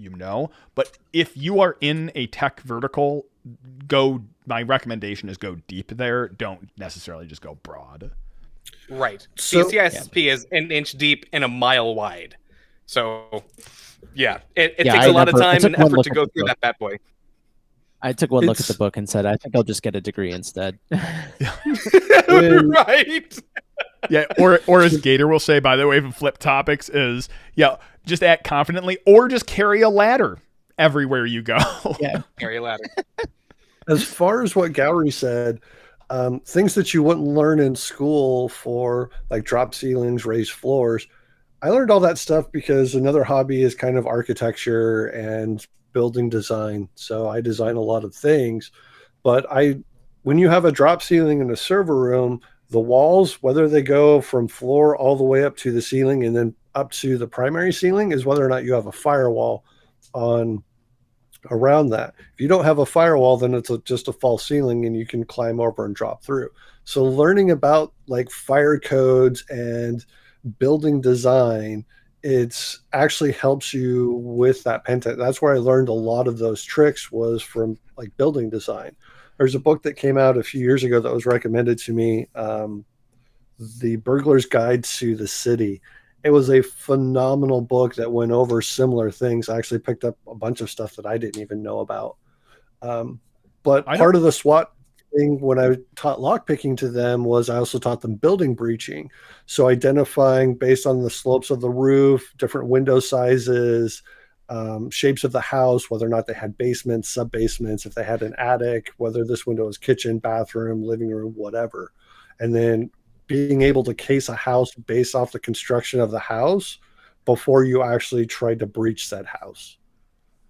But if you are in a tech vertical, my recommendation is go deep there. Don't necessarily just go broad. Right. So, CISSP is an inch deep and a mile wide. So, it takes a lot of time and effort to go through that bad boy. I took one look at the book and said, I think I'll just get a degree instead. Right. Yeah, or as Gator will say, by the way, flip topics is, just act confidently or just carry a ladder everywhere you go. Yeah. Carry a ladder. As far as what Gowrie said, things that you wouldn't learn in school for like drop ceilings, raised floors, I learned all that stuff because another hobby is kind of architecture and building design. So I design a lot of things, but when you have a drop ceiling in a server room, the walls, whether they go from floor all the way up to the ceiling and then up to the primary ceiling, is whether or not you have a firewall on around that. If you don't have a firewall, then it's just a false ceiling and you can climb over and drop through. So learning about like fire codes and building design, it's actually helps you with that pen test. That's where I learned a lot of those tricks, was from like building design. There's a book that came out a few years ago that was recommended to me, The Burglar's Guide to the City. It was a phenomenal book that went over similar things. I actually picked up a bunch of stuff that I didn't even know about. But part of the SWAT thing when I taught lockpicking to them was I also taught them building breaching. So identifying based on the slopes of the roof, different window sizes, shapes of the house, whether or not they had basements, sub-basements, if they had an attic, whether this window is kitchen, bathroom, living room, whatever. And then being able to case a house based off the construction of the house before you actually tried to breach that house.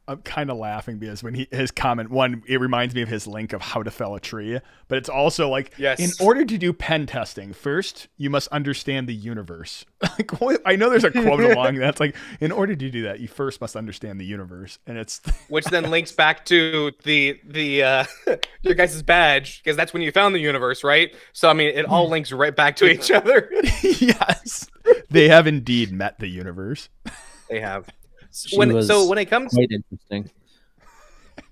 I'm kind of laughing because when his comment, one, it reminds me of his link of how to fell a tree, but it's also like, in order to do pen testing, first you must understand the universe. Like, I know there's a quote along that's like, in order to do that, you first must understand the universe, and it's which then links back to the your guys' badge, because that's when you found the universe, right? So I mean, it all links right back to each other. Yes, they have indeed met the universe. They have. When it comes, quite interesting.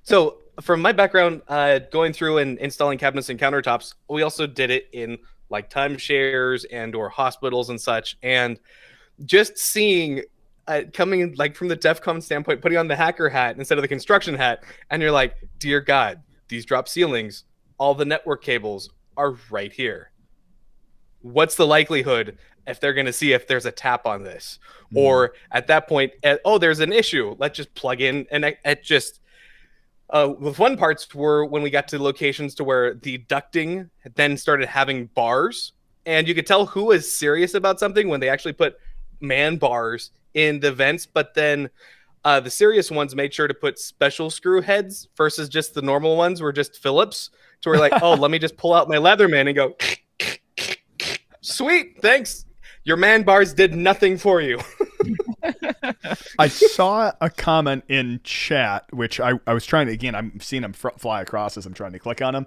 So from my background, going through and installing cabinets and countertops, we also did it in like timeshares and or hospitals and such. And just seeing coming like from the DEF CON standpoint, putting on the hacker hat instead of the construction hat, and you're like, dear God, these drop ceilings, all the network cables are right here. What's the likelihood if they're going to see if there's a tap on this? Or at that point, there's an issue. Let's just plug in. And it just, with one parts were when we got to locations to where the ducting then started having bars. and you could tell who was serious about something when they actually put man bars in the vents, but then the serious ones made sure to put special screw heads versus just the normal ones were just Phillips. So we're like, oh, let me just pull out my Leatherman and go, sweet, thanks. Your man bars did nothing for you. I saw a comment in chat, which I was trying to, again, I'm seeing them fly across as I'm trying to click on them.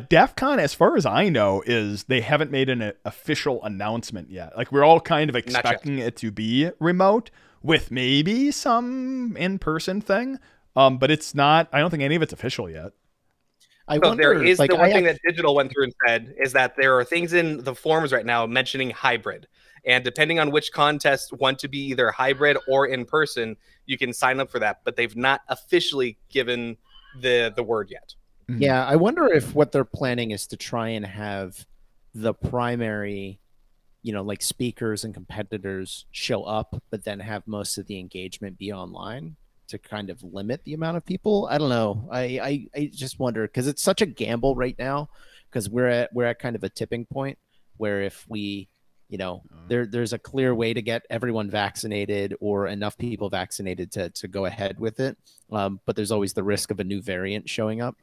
DEF CON, as far as I know, is they haven't made an official announcement yet. Like, we're all kind of expecting it to be remote with maybe some in-person thing. But it's not, I don't think any of it's official yet. I wonder, there is like, the one thing that Digital went through and said is that there are things in the forums right now mentioning hybrid. And depending on which contests want to be either hybrid or in person, you can sign up for that. But they've not officially given the word yet. Yeah, I wonder if what they're planning is to try and have the primary, like speakers and competitors show up, but then have most of the engagement be online to kind of limit the amount of people. I don't know. I just wonder, because it's such a gamble right now, because we're at kind of a tipping point where if we, there's a clear way to get everyone vaccinated or enough people vaccinated to go ahead with it. But there's always the risk of a new variant showing up.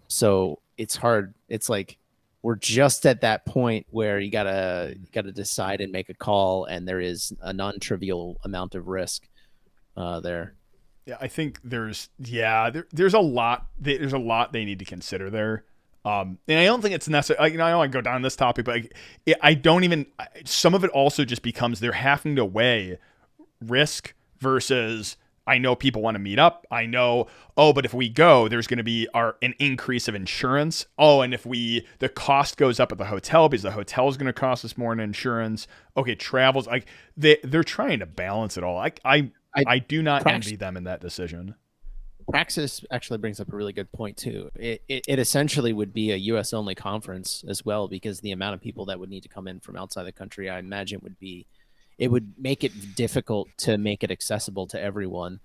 So it's hard. It's like we're just at that point where you gotta decide and make a call, and there is a non-trivial amount of risk there. Yeah, I think there's a lot they need to consider there. And I don't think it's necessary. I don't want to go down this topic, but I don't even. Some of it also just becomes they're having to weigh risk versus. I know people want to meet up. I know. Oh, but if we go, there's going to be an increase of insurance. Oh, and if the cost goes up at the hotel because the hotel is going to cost us more in insurance. Okay, travels like they're trying to balance it all. I do not envy them in that decision. Praxis actually brings up a really good point too. It essentially would be a U.S. only conference as well, because the amount of people that would need to come in from outside the country, I imagine, it would make it difficult to make it accessible to everyone.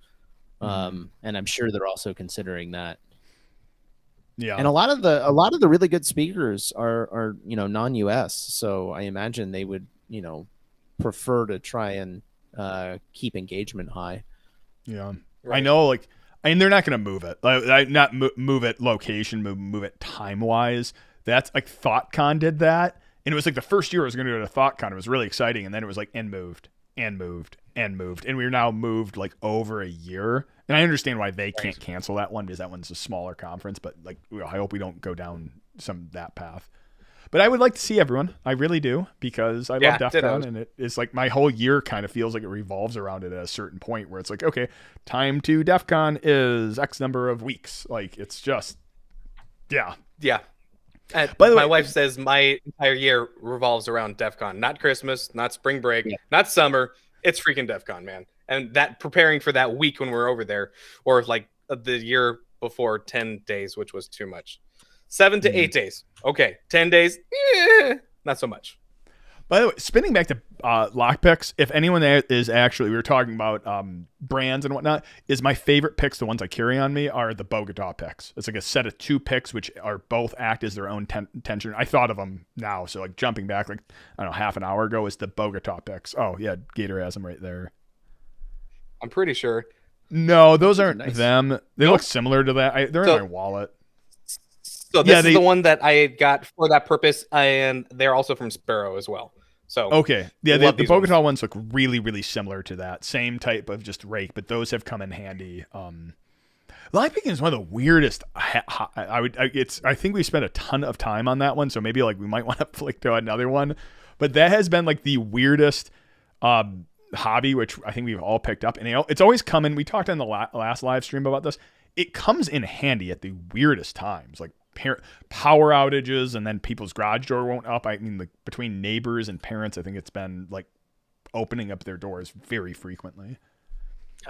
And I'm sure they're also considering that. Yeah. And a lot of the really good speakers are non-US, so I imagine they would prefer to try and keep engagement high. Yeah. Right. I know, they're not going to move it. Not move it location, move it time-wise. That's like ThoughtCon did that. And it was like the first year I was going to go to ThoughtCon. It was really exciting. And then it was like, and moved. And we're now moved like over a year. And I understand why they can't cancel that one, because that one's a smaller conference. But like, I hope we don't go down that path. But I would like to see everyone. I really do, because I love DEF CON, and it is like my whole year kind of feels like it revolves around it at a certain point where it's like, okay, time to DEF CON is X number of weeks. Like, it's just, yeah. Yeah. By the way, my wife says my entire year revolves around DEF CON. Not Christmas, not spring break, not summer. It's freaking DEF CON, man. And that preparing for that week when we're over there, or like the year before, 10 days, which was too much. 7 to 8 days. Okay. 10 days. Not so much. By the way, spinning back to lockpicks, if anyone there is actually, we were talking about brands and whatnot, is my favorite picks, the ones I carry on me, are the Bogota picks. It's like a set of 2 picks, which are both act as their own tension. I thought of them now. So like jumping back, like, I don't know, half an hour ago is the Bogota picks. Oh yeah. Gator has them right there. I'm pretty sure. No, those aren't them. They look similar to that. They're in my wallet. So this is the one that I got for that purpose, and they're also from Sparrow as well. So okay, yeah, the Bogota ones look really, really similar to that. Same type of just rake, but those have come in handy. Lockpicking is one of the weirdest. I think we spent a ton of time on that one, so maybe like we might want to flick to another one. But that has been like the weirdest hobby, which I think we've all picked up, and it's always come in. We talked on the last live stream about this. It comes in handy at the weirdest times, like power outages, and then people's garage door won't up. I mean, like between neighbors and parents, I think it's been like opening up their doors very frequently.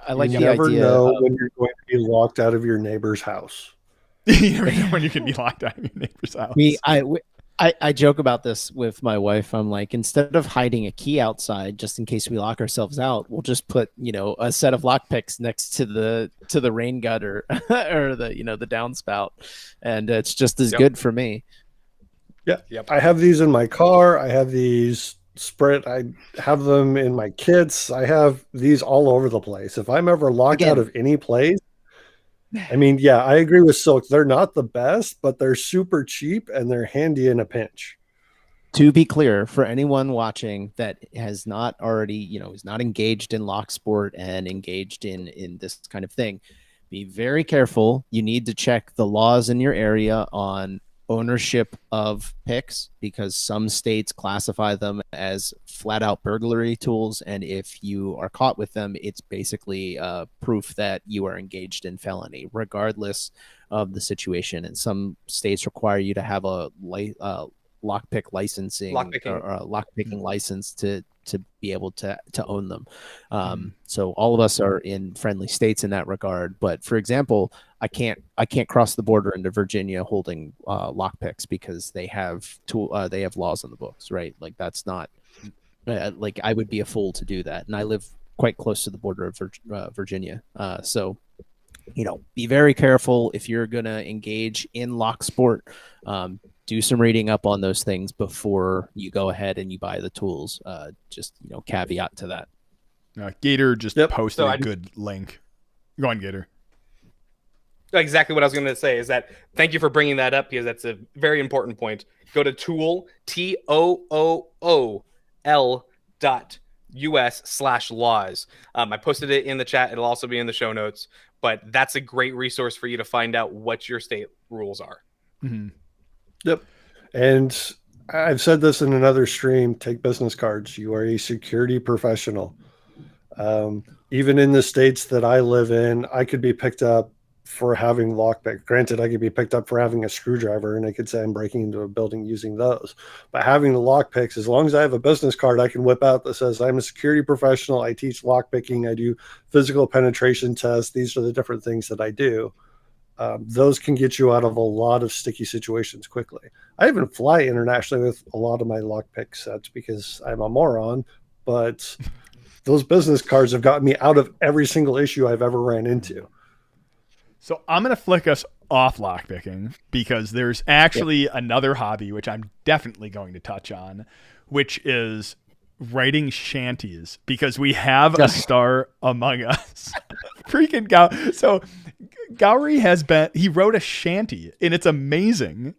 I like you the never idea know when you're going to be locked out of your neighbor's house. You never know when you can be locked out of your neighbor's house. I joke about this with my wife. I'm like, instead of hiding a key outside just in case we lock ourselves out, we'll just put, a set of lockpicks next to the rain gutter or the downspout, and it's just as good for me. Yeah. Yep. I have these in my car. I have these spread. I have them in my kits. I have these all over the place. If I'm ever locked out of any place, I mean, yeah, I agree with Silk. They're not the best, but they're super cheap and they're handy in a pinch. To be clear, for anyone watching that has not already, is not engaged in lock sport and engaged in this kind of thing, be very careful. You need to check the laws in your area on ownership of picks, because some states classify them as flat out burglary tools. And if you are caught with them, it's basically proof that you are engaged in felony, regardless of the situation. And some states require you to have a lockpick licensing or a lockpicking license to be able to own them. So all of us are in friendly states in that regard. But for example, I can't cross the border into Virginia holding lockpicks because they have laws on the books, right? Like that's not like I would be a fool to do that. And I live quite close to the border of Virginia. So be very careful if you're going to engage in lock sport. Do some reading up on those things before you go ahead and you buy the tools. Just caveat to that. Gator just posted a good link. Go on, Gator. Exactly what I was going to say is that thank you for bringing that up, because that's a very important point. Go to tool, tool.us/laws. I posted it in the chat. It'll also be in the show notes, but that's a great resource for you to find out what your state rules are. Mm-hmm. Yep. And I've said this in another stream, take business cards. You are a security professional. Even in the states that I live in, I could be picked up for having lockpick. Granted, I could be picked up for having a screwdriver and I could say I'm breaking into a building using those. But having the lockpicks, as long as I have a business card I can whip out that says I'm a security professional, I teach lockpicking, I do physical penetration tests, these are the different things that I do. Those can get you out of a lot of sticky situations quickly. I even fly internationally with a lot of my lockpick sets because I'm a moron, but those business cards have gotten me out of every single issue I've ever ran into. So I'm going to flick us off lockpicking because there's actually another hobby, which I'm definitely going to touch on, which is writing shanties, because we have a star among us. Freaking So Gowrie he wrote a shanty and it's amazing.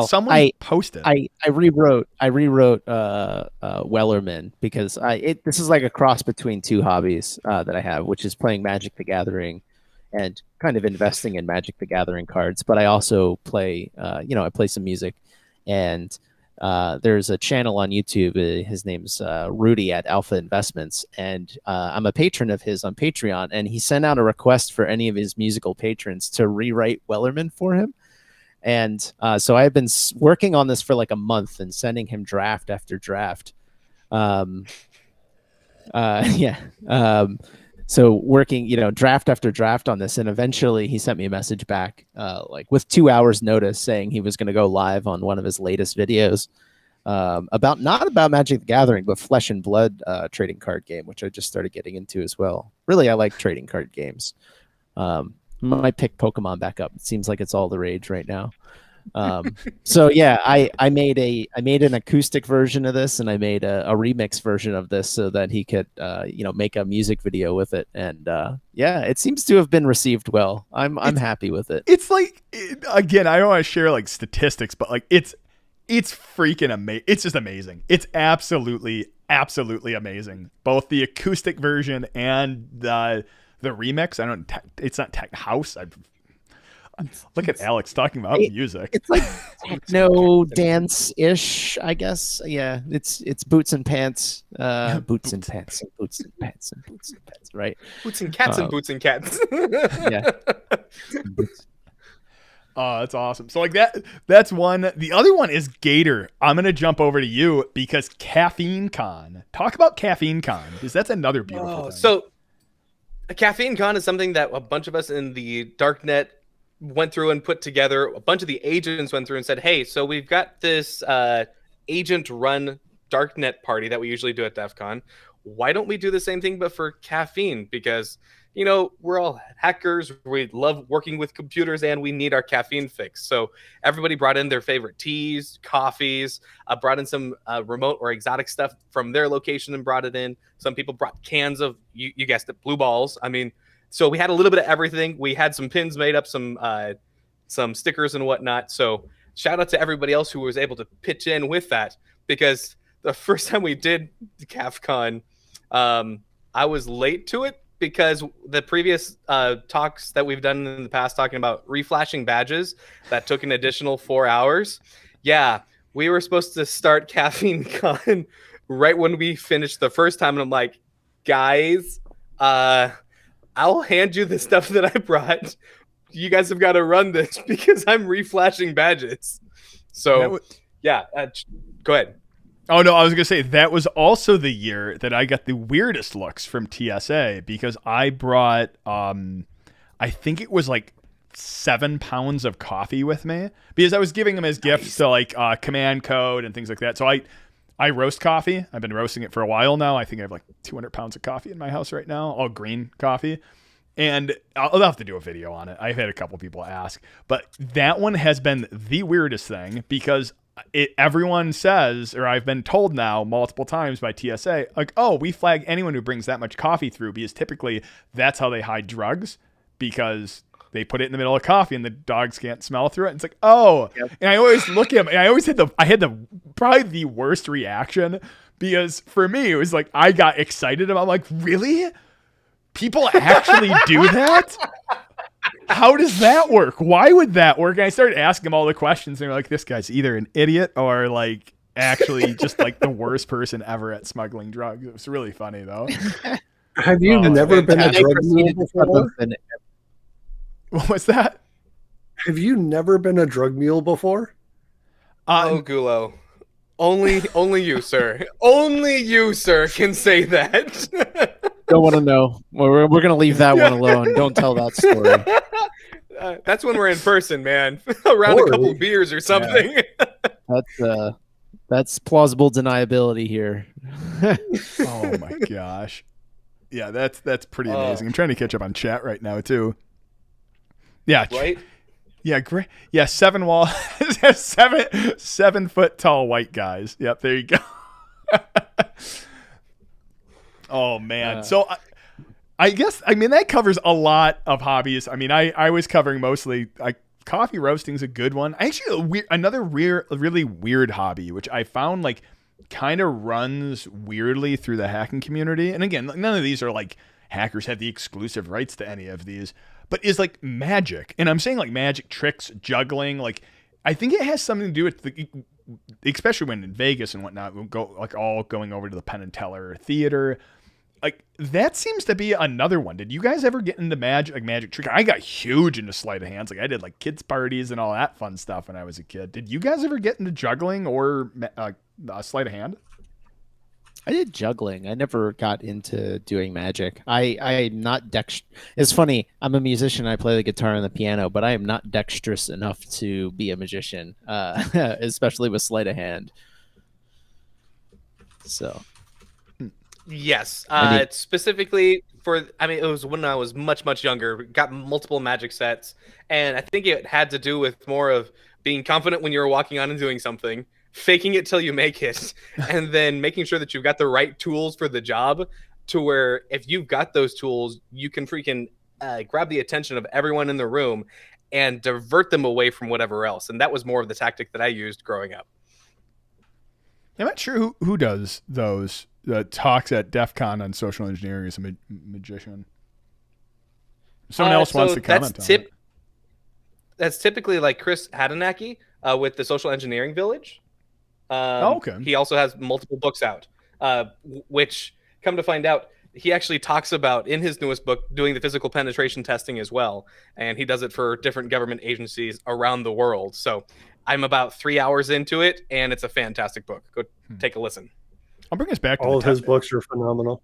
Someone posted. I rewrote Wellerman because this is like a cross between two hobbies that I have, which is playing Magic the Gathering and kind of investing in Magic the Gathering cards. But I also play, I play some music, and there's a channel on YouTube. His name's Rudy at Alpha Investments, and I'm a patron of his on Patreon. And he sent out a request for any of his musical patrons to rewrite Wellerman for him. And so I've been working on this for like a month and sending him draft after draft. So working, draft after draft on this. And eventually he sent me a message back like with 2 hours notice saying he was going to go live on one of his latest videos not about Magic the Gathering, but Flesh and Blood trading card game, which I just started getting into as well. Really, I like trading card games. Might pick Pokemon back up. It seems like it's all the rage right now. So yeah, I made an acoustic version of this, and I made a remix version of this so that he could make a music video with it. And it seems to have been received well. I'm happy with it. It's like, again, I don't want to share like statistics, but like it's freaking amazing. It's just amazing. It's absolutely amazing. Both the acoustic version and the remix. It's not tech house. Look at Alex talking about music. It's like techno dance-ish, I guess. Yeah, it's boots and pants, boots and pants, and boots and pants, and boots and pants, right? Boots and cats and boots and cats. Yeah. Oh, that's awesome. So like that's one. The other one is Gator. I'm going to jump over to you because Caffeine Con. Talk about Caffeine Con, because that's another beautiful thing. So a Caffeine Con is something that a bunch of us in the darknet went through and put together. A bunch of the agents went through and said, hey, so we've got this agent-run darknet party that we usually do at DEF CON. Why don't we do the same thing but for caffeine? Because we're all hackers. We love working with computers, and we need our caffeine fix. So everybody brought in their favorite teas, coffees, brought in some remote or exotic stuff from their location and brought it in. Some people brought cans of, you guessed it, blue balls. I mean, so we had a little bit of everything. We had some pins made up, some stickers and whatnot. So shout out to everybody else who was able to pitch in with that, because the first time we did CAFCon, I was late to it, because the previous talks that we've done in the past talking about reflashing badges that took an additional 4 hours. Yeah, we were supposed to start Caffeine Con right when we finished the first time. And I'm like, guys, I'll hand you the stuff that I brought. You guys have got to run this because I'm reflashing badges. So, yeah, go ahead. Oh, no, I was going to say that was also the year that I got the weirdest looks from TSA, because I brought, I think it was like 7 pounds of coffee with me, because I was giving them as gifts to like command code and things like that. So I roast coffee. I've been roasting it for a while now. I think I have like 200 pounds of coffee in my house right now, all green coffee. And I'll have to do a video on it. I've had a couple people ask, but that one has been the weirdest thing, because everyone says, or I've been told now multiple times by TSA, like, oh, we flag anyone who brings that much coffee through, because typically that's how they hide drugs, because they put it in the middle of coffee and the dogs can't smell through it. And it's like, oh, yep. And I always look at them, and I had the probably the worst reaction, because for me, it was like, I got excited about, like, really? People actually do that? How does that work? Why would that work? And I started asking them all the questions, and they're like, this guy's either an idiot or like actually just like the worst person ever at smuggling drugs. It was really funny though. Have you never been a drug mule before? What was that? Have you never been a drug mule before? Gulo. Only you, sir. Only you, sir, can say that. Don't want to know. We're going to leave that one alone. Don't tell that story. That's when we're in person, man. Around a couple beers or something. Yeah. That's plausible deniability here. Oh my gosh. Yeah, that's pretty amazing. I'm trying to catch up on chat right now too. Yeah. Right? Yeah, great. Yeah, 7 foot tall white guys. Yep, there you go. Oh man. So I guess, I mean, that covers a lot of hobbies. I mean, I was covering mostly coffee roasting is a good one. Actually, another really weird hobby, which I found like kind of runs weirdly through the hacking community. And again, none of these are like hackers have the exclusive rights to any of these, but is like magic. And I'm saying like magic tricks, juggling. Like I think it has something to do with especially when in Vegas and whatnot, we'll go like all going over to the Penn and Teller Theater. Like that seems to be another one. Did you guys ever get into magic trick? I got huge into sleight of hands. Like I did like kids parties and all that fun stuff when I was a kid. Did you guys ever get into juggling or sleight of hand? I did juggling. I never got into doing magic. I'm not It's funny. I'm a musician. I play the guitar and the piano, but I am not dexterous enough to be a magician, especially with sleight of hand. So. Yes. Specifically it was when I was much, much younger, got multiple magic sets. And I think it had to do with more of being confident when you were walking on and doing something, faking it till you make it, and then making sure that you've got the right tools for the job, to where if you've got those tools, you can freaking grab the attention of everyone in the room and divert them away from whatever else. And that was more of the tactic that I used growing up. I'm not sure who does those talks at DEF CON on social engineering as a magician. Someone else wants to comment on it. That's typically like Chris Hadanaki with the Social Engineering Village. Okay. He also has multiple books out, which, come to find out, he actually talks about in his newest book doing the physical penetration testing as well. And he does it for different government agencies around the world. So I'm about 3 hours into it, and it's a fantastic book. Go take a listen. I'll bring us back to all of his books are phenomenal.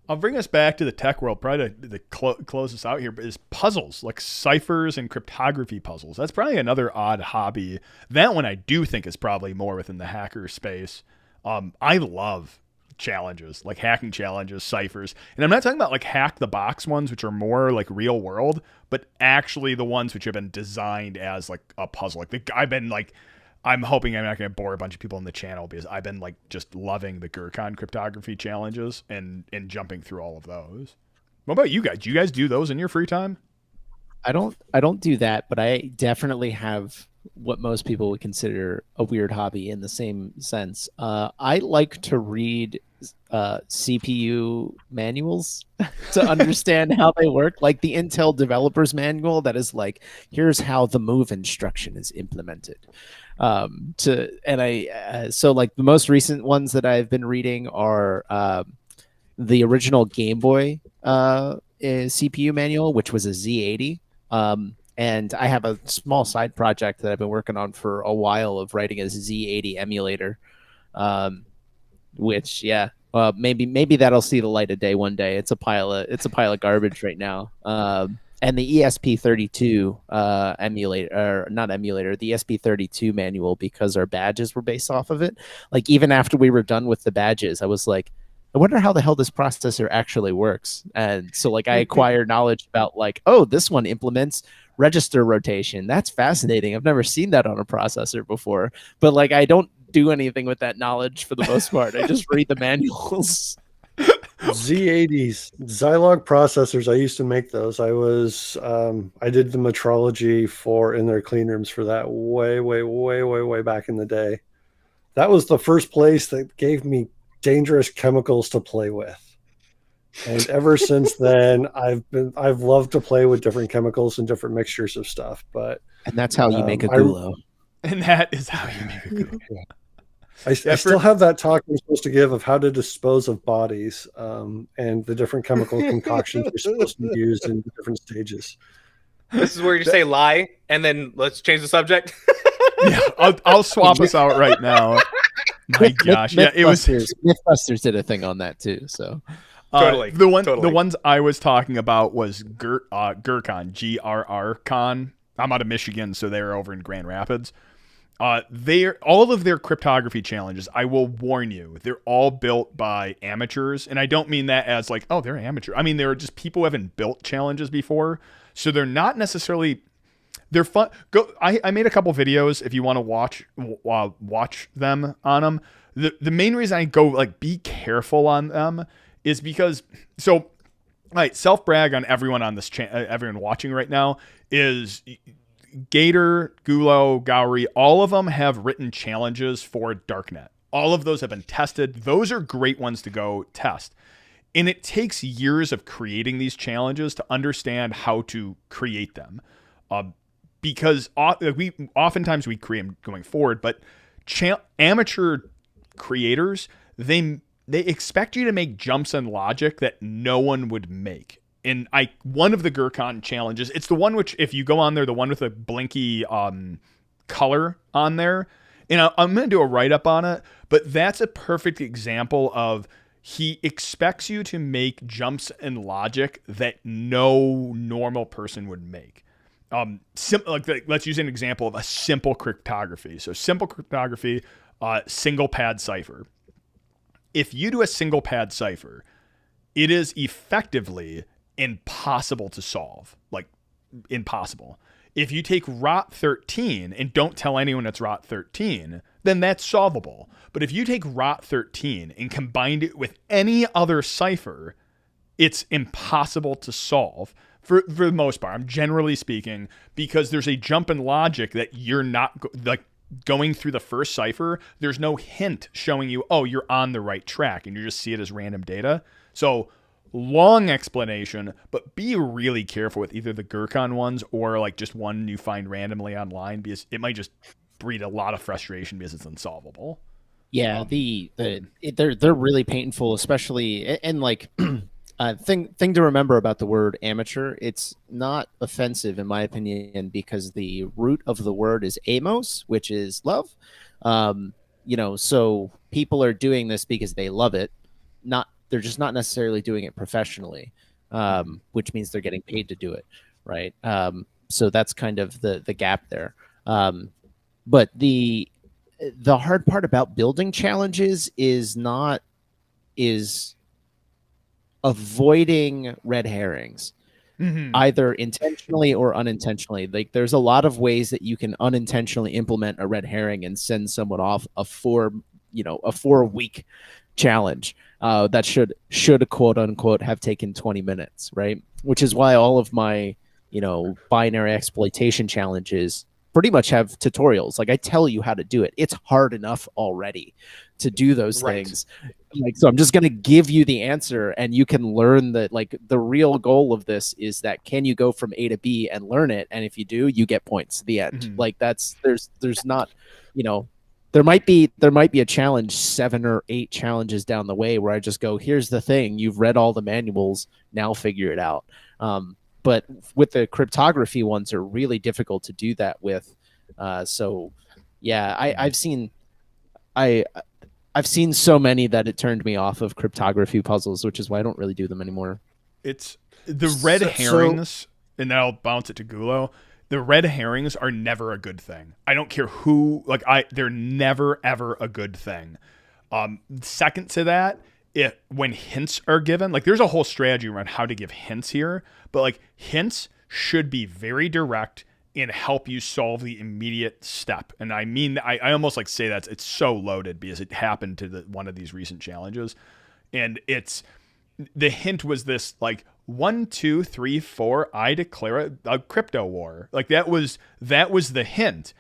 I'll bring us back to the tech world, probably to close us out here, but is puzzles, like ciphers and cryptography puzzles. That's probably another odd hobby. That one I do think is probably more within the hacker space. I love challenges, like hacking challenges, ciphers. And I'm not talking about like hack the box ones, which are more like real world, but actually the ones which have been designed as like a puzzle. Like I'm hoping I'm not going to bore a bunch of people in the channel because I've been like just loving the Gurkhan cryptography challenges and jumping through all of those. What about you guys? Do you guys do those in your free time? I don't do that, but I definitely have what most people would consider a weird hobby in the same sense. I like to read CPU manuals to understand how they work, like the Intel developers manual that is like, here's how the move instruction is implemented. So like the most recent ones that I've been reading are the original Game Boy CPU manual, which was a Z80. And I have a small side project that I've been working on for a while of writing a Z80 emulator, which maybe that'll see the light of day one day. It's a pile of garbage right now. And the ESP32 emulator, or not emulator, the ESP32 manual, because our badges were based off of it. Like even after we were done with the badges, I was like, I wonder how the hell this processor actually works. And so like I acquire knowledge about like, oh, this one implements register rotation. That's fascinating. I've never seen that on a processor before. But like I don't do anything with that knowledge for the most part. I just read the manuals. Z80s, Zilog processors. I used to make those. I did the metrology in their clean rooms for that way back in the day. That was the first place that gave me dangerous chemicals to play with, and ever since then I've loved to play with different chemicals and different mixtures of stuff. But and that's how you make a gulo. And that is how you make a gulo. I still have that talk I'm supposed to give of how to dispose of bodies, and the different chemical concoctions you're supposed to use in different stages. This is where you say lie and then let's change the subject. Yeah, I'll swap us out right now. My gosh, yeah, it was Mythbusters did a thing on that too. So totally, the totally. ones I was talking about was Gurkhan, GRR Con. I'm out of Michigan, so they're over in Grand Rapids. All of their cryptography challenges, I will warn you, they're all built by amateurs, and I don't mean that as like, oh, they're amateur. I mean they're just people who haven't built challenges before, so they're not necessarily. They're fun. I made a couple videos if you want to watch them on them. The main reason I go like be careful on them is because all right, self brag on everyone on this everyone watching right now is Gator, Gulo, Gowrie. All of them have written challenges for Darknet. All of those have been tested. Those are great ones to go test. And it takes years of creating these challenges to understand how to create them. Because oftentimes we create them going forward, but amateur creators, they expect you to make jumps in logic that no one would make. And one of the Gurkhan challenges, it's the one which, if you go on there, the one with the blinky color on there, and I'm going to do a write-up on it, but that's a perfect example of he expects you to make jumps in logic that no normal person would make. Let's use an example of a simple cryptography. So simple cryptography, single pad cipher. If you do a single pad cipher, it is effectively impossible to solve. Like impossible. If you take ROT 13 and don't tell anyone it's ROT 13, then that's solvable. But if you take ROT 13 and combine it with any other cipher, it's impossible to solve. For the most part, I'm generally speaking, because there's a jump in logic that you're not going through the first cipher. There's no hint showing you, oh, you're on the right track, and you just see it as random data. So long explanation, but be really careful with either the Gurkhan ones or like just one you find randomly online, because it might just breed a lot of frustration because it's unsolvable. Yeah, they're really painful, especially and like. Thing to remember about the word amateur, it's not offensive in my opinion because the root of the word is amos, which is love. So people are doing this because they love it. They're just not necessarily doing it professionally, which means they're getting paid to do it, right? So that's kind of the gap there. But the hard part about building challenges is not is avoiding red herrings, either intentionally or unintentionally. Like there's a lot of ways that you can unintentionally implement a red herring and send someone off a 4-week challenge that should quote unquote have taken 20 minutes, right? Which is why all of my binary exploitation challenges pretty much have tutorials. Like I tell you how to do it. It's hard enough already to do those things. Like, so I'm just going to give you the answer and you can learn that. Like the real goal of this is that can you go from A to B and learn it? And if you do, you get points. The end. Like there's not, there might be a challenge 7 or 8 challenges down the way where I just go, here's the thing. You've read all the manuals. Now figure it out. But with the cryptography ones are really difficult to do that with. So yeah, I've seen so many that it turned me off of cryptography puzzles, which is why I don't really do them anymore. It's the red herrings, and then I'll bounce it to Gulo. The red herrings are never a good thing. I don't care who, they're never, ever a good thing. Second to that, when hints are given, like there's a whole strategy around how to give hints here, but like hints should be very direct and help you solve the immediate step. And I mean, I almost like say that it's so loaded because it happened to one of these recent challenges. And the hint was this like 1, 2, 3, 4, I declare a crypto war. Like that was the hint.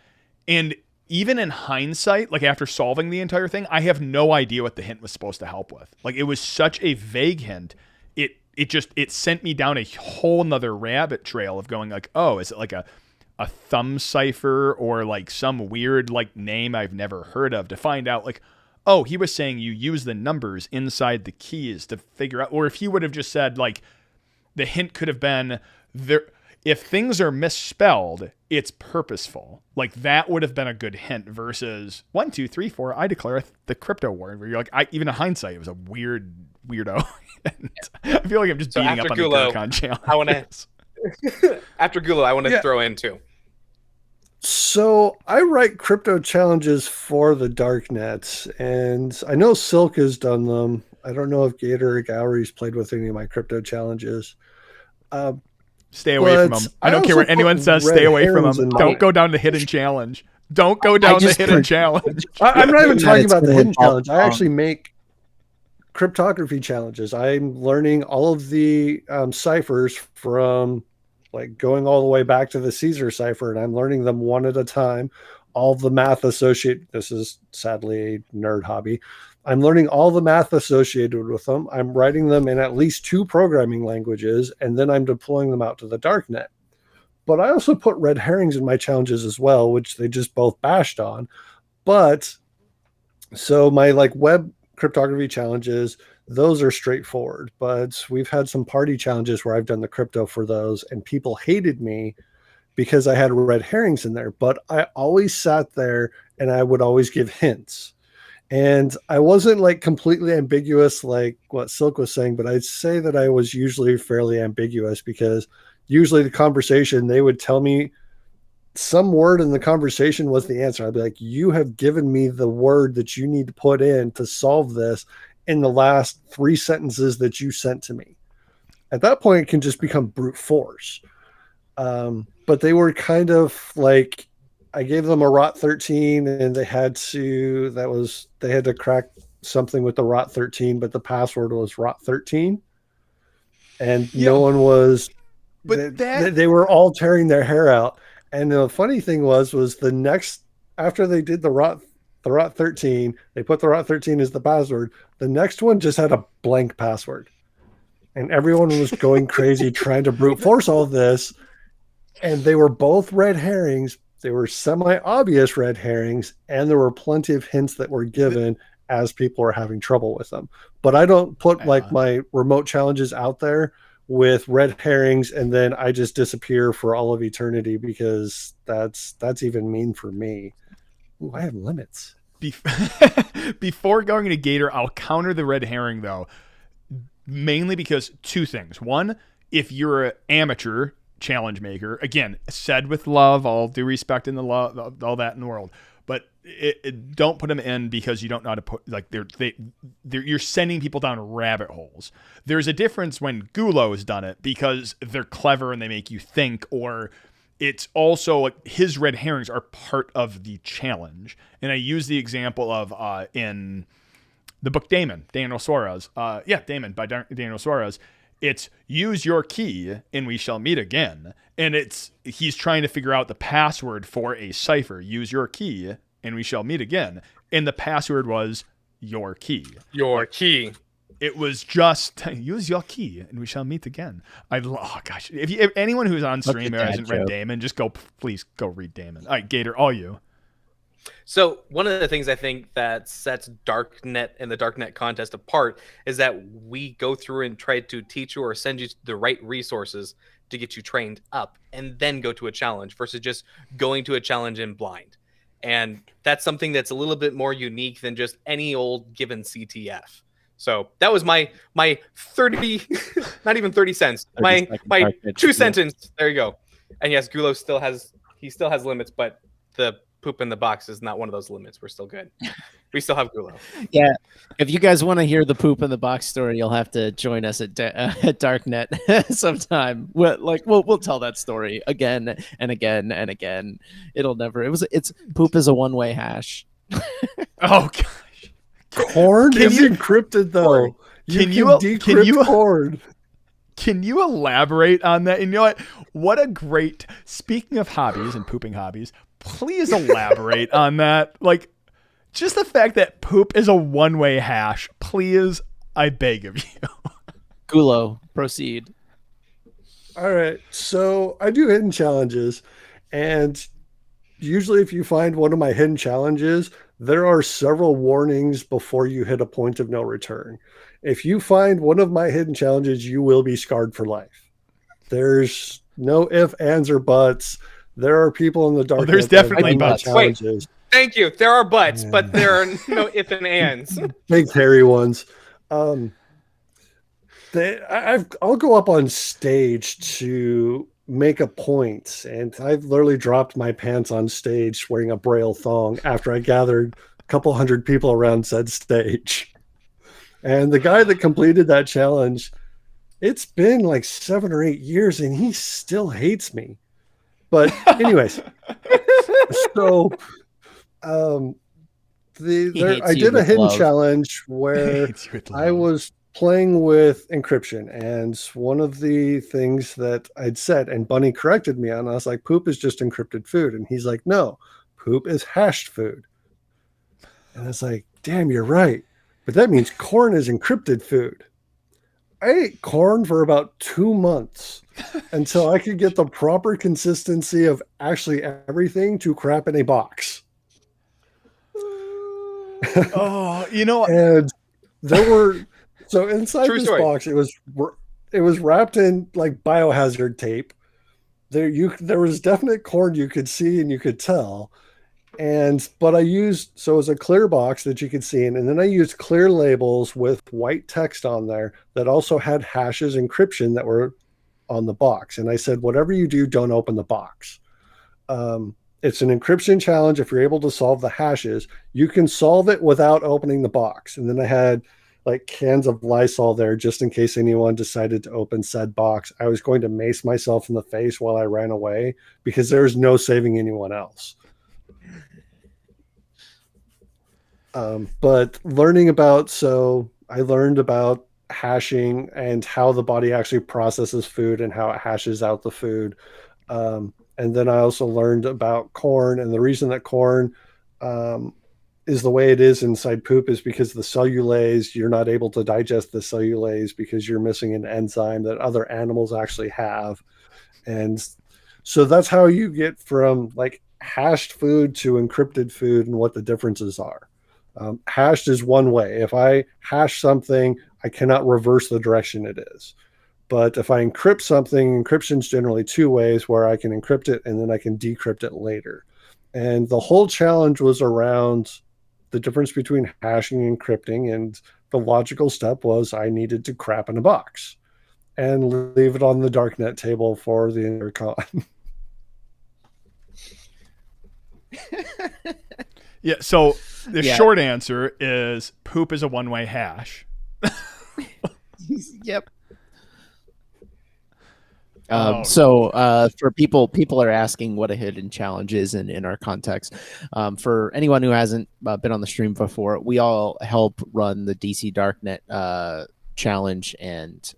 And even in hindsight, like after solving the entire thing, I have no idea what the hint was supposed to help with. Like it was such a vague hint. It sent me down a whole nother rabbit trail of going like, oh, is it like a thumb cipher or like some weird like name I've never heard of, to find out like, oh, he was saying you use the numbers inside the keys to figure out. Or if he would have just said like the hint could have been there, if things are misspelled, it's purposeful. Like that would have been a good hint versus 1, 2, 3, 4, I declare the crypto war, where you're like, even in hindsight, it was a weirdo. And I feel like I'm just beating up on the Gurkhan challenge. After Gulo, I want to throw in too. So I write crypto challenges for the darknet, and I know Silk has done them. I don't know if Gator or Gowry's played with any of my crypto challenges. Stay away from them. I don't care what anyone says. Stay away from them. Don't go down the hidden challenge. Don't go down the hidden challenge. I'm not even talking about the hidden challenge. I actually make cryptography challenges. I'm learning all of the ciphers from like going all the way back to the Caesar cipher, and I'm learning them one at a time. All the math associated. This is sadly a nerd hobby. I'm learning all the math associated with them. I'm writing them in at least 2 programming languages, and then I'm deploying them out to the darknet. But I also put red herrings in my challenges as well, which they just both bashed on. But so my like web cryptography challenges, those are straightforward. But we've had some party challenges where I've done the crypto for those, and people hated me because I had red herrings in there. But I always sat there and I would always give hints. And I wasn't like completely ambiguous like what Silk was saying, but I'd say that I was usually fairly ambiguous, because usually the conversation, they would tell me some word in the conversation was the answer. I'd be like, you have given me the word that you need to put in to solve this in the last 3 sentences that you sent to me. At that point, it can just become brute force. But they were kind of like, I gave them a ROT 13 and they had to crack something with the ROT 13, but the password was ROT 13. And no one was, but they were all tearing their hair out. And the funny thing was the next, after they did the ROT 13, they put the ROT 13 as the password. The next one just had a blank password. And everyone was going crazy trying to brute force all this. And they were both red herrings. They were semi-obvious red herrings, and there were plenty of hints that were given as people were having trouble with them. But I don't put like my remote challenges out there with red herrings and then I just disappear for all of eternity, because that's even mean for me. Ooh, I have limits. Before going to Gator, I'll counter the red herring though, mainly because 2 things. One, if you're an amateur challenge maker, again, said with love, all due respect in the love, all that in the world, but don't put them in because you don't know how to put, like, you're sending people down rabbit holes. There's a difference when Gulo has done it because they're clever and they make you think, or it's also like his red herrings are part of the challenge. And I use the example of in the book Daniel Suarez. Damon by Daniel Suarez. It's use your key and we shall meet again. And he's trying to figure out the password for a cipher. Use your key and we shall meet again. And the password was your key. Your key. It was just use your key and we shall meet again. Oh gosh. If anyone who's on stream who hasn't read Damon, please go read Damon. All right, Gator, all you. So one of the things I think that sets Darknet and the Darknet contest apart is that we go through and try to teach you or send you the right resources to get you trained up and then go to a challenge versus just going to a challenge in blind. And that's something that's a little bit more unique than just any old given CTF. So that was my 30, not even 30 cents, my 2 sentence. There you go. And yes, Gulo still has limits, but the poop in the box is not one of those limits. We're still good. We still have Gulo. Yeah. If you guys want to hear the poop in the box story, you'll have to join us at Darknet sometime. We'll tell that story again and again and again. It's poop is a one-way hash. Oh gosh. Corn is encrypted though. Can you decrypt corn? Can you elaborate on that? And you know what a great, speaking of hobbies and pooping hobbies, please elaborate on that. Like, just the fact that poop is a one-way hash. Please, I beg of you. Gulo, proceed. All right. So I do hidden challenges, and usually if you find one of my hidden challenges, there are several warnings before you hit a point of no return. If you find one of my hidden challenges, you will be scarred for life. There's no ifs, ands, or buts. There are people in the dark. There's definitely buts. Challenges. Wait, thank you. There are buts, but there are no ifs and ands. Big hairy ones. I'll go up on stage to make a point, and I've literally dropped my pants on stage wearing a braille thong after I gathered a couple hundred people around said stage. And the guy that completed that challenge, it's been like 7 or 8 years and he still hates me. But anyways, so I did a hidden challenge where I was playing with encryption, and one of the things that I'd said, and Bunny corrected me on, I was like, poop is just encrypted food. And he's like, no, poop is hashed food. And I was like, damn, you're right. But that means corn is encrypted food. I ate corn for about 2 months until I could get the proper consistency of actually everything to crap in a box. Oh, you know, and there were, so inside this box, it was wrapped in like biohazard tape. There was definite corn you could see and you could tell. But it was a clear box that you could see in, and then I used clear labels with white text on there that also had hashes encryption that were on the box. And I said, whatever you do, don't open the box. It's an encryption challenge. If you're able to solve the hashes, you can solve it without opening the box. And then I had like cans of Lysol there just in case anyone decided to open said box. I was going to mace myself in the face while I ran away because there's no saving anyone else. But I learned about hashing and how the body actually processes food and how it hashes out the food. And then I also learned about corn, and the reason that corn is the way it is inside poop is because the cellulase, you're not able to digest the cellulase because you're missing an enzyme that other animals actually have. And so that's how you get from like hashed food to encrypted food and what the differences are. Hashed is one way. If I hash something, I cannot reverse the direction it is. But if I encrypt something, encryption is generally 2 ways where I can encrypt it and then I can decrypt it later. And the whole challenge was around the difference between hashing and encrypting. And the logical step was I needed to crap in a box and leave it on the darknet table for the intercon. Yeah. So the Yeah. short answer is poop is a one-way hash. Yep. Oh. For people are asking what a hidden challenge is in our context. For anyone who hasn't been on the stream before, we all help run the DC Darknet challenge and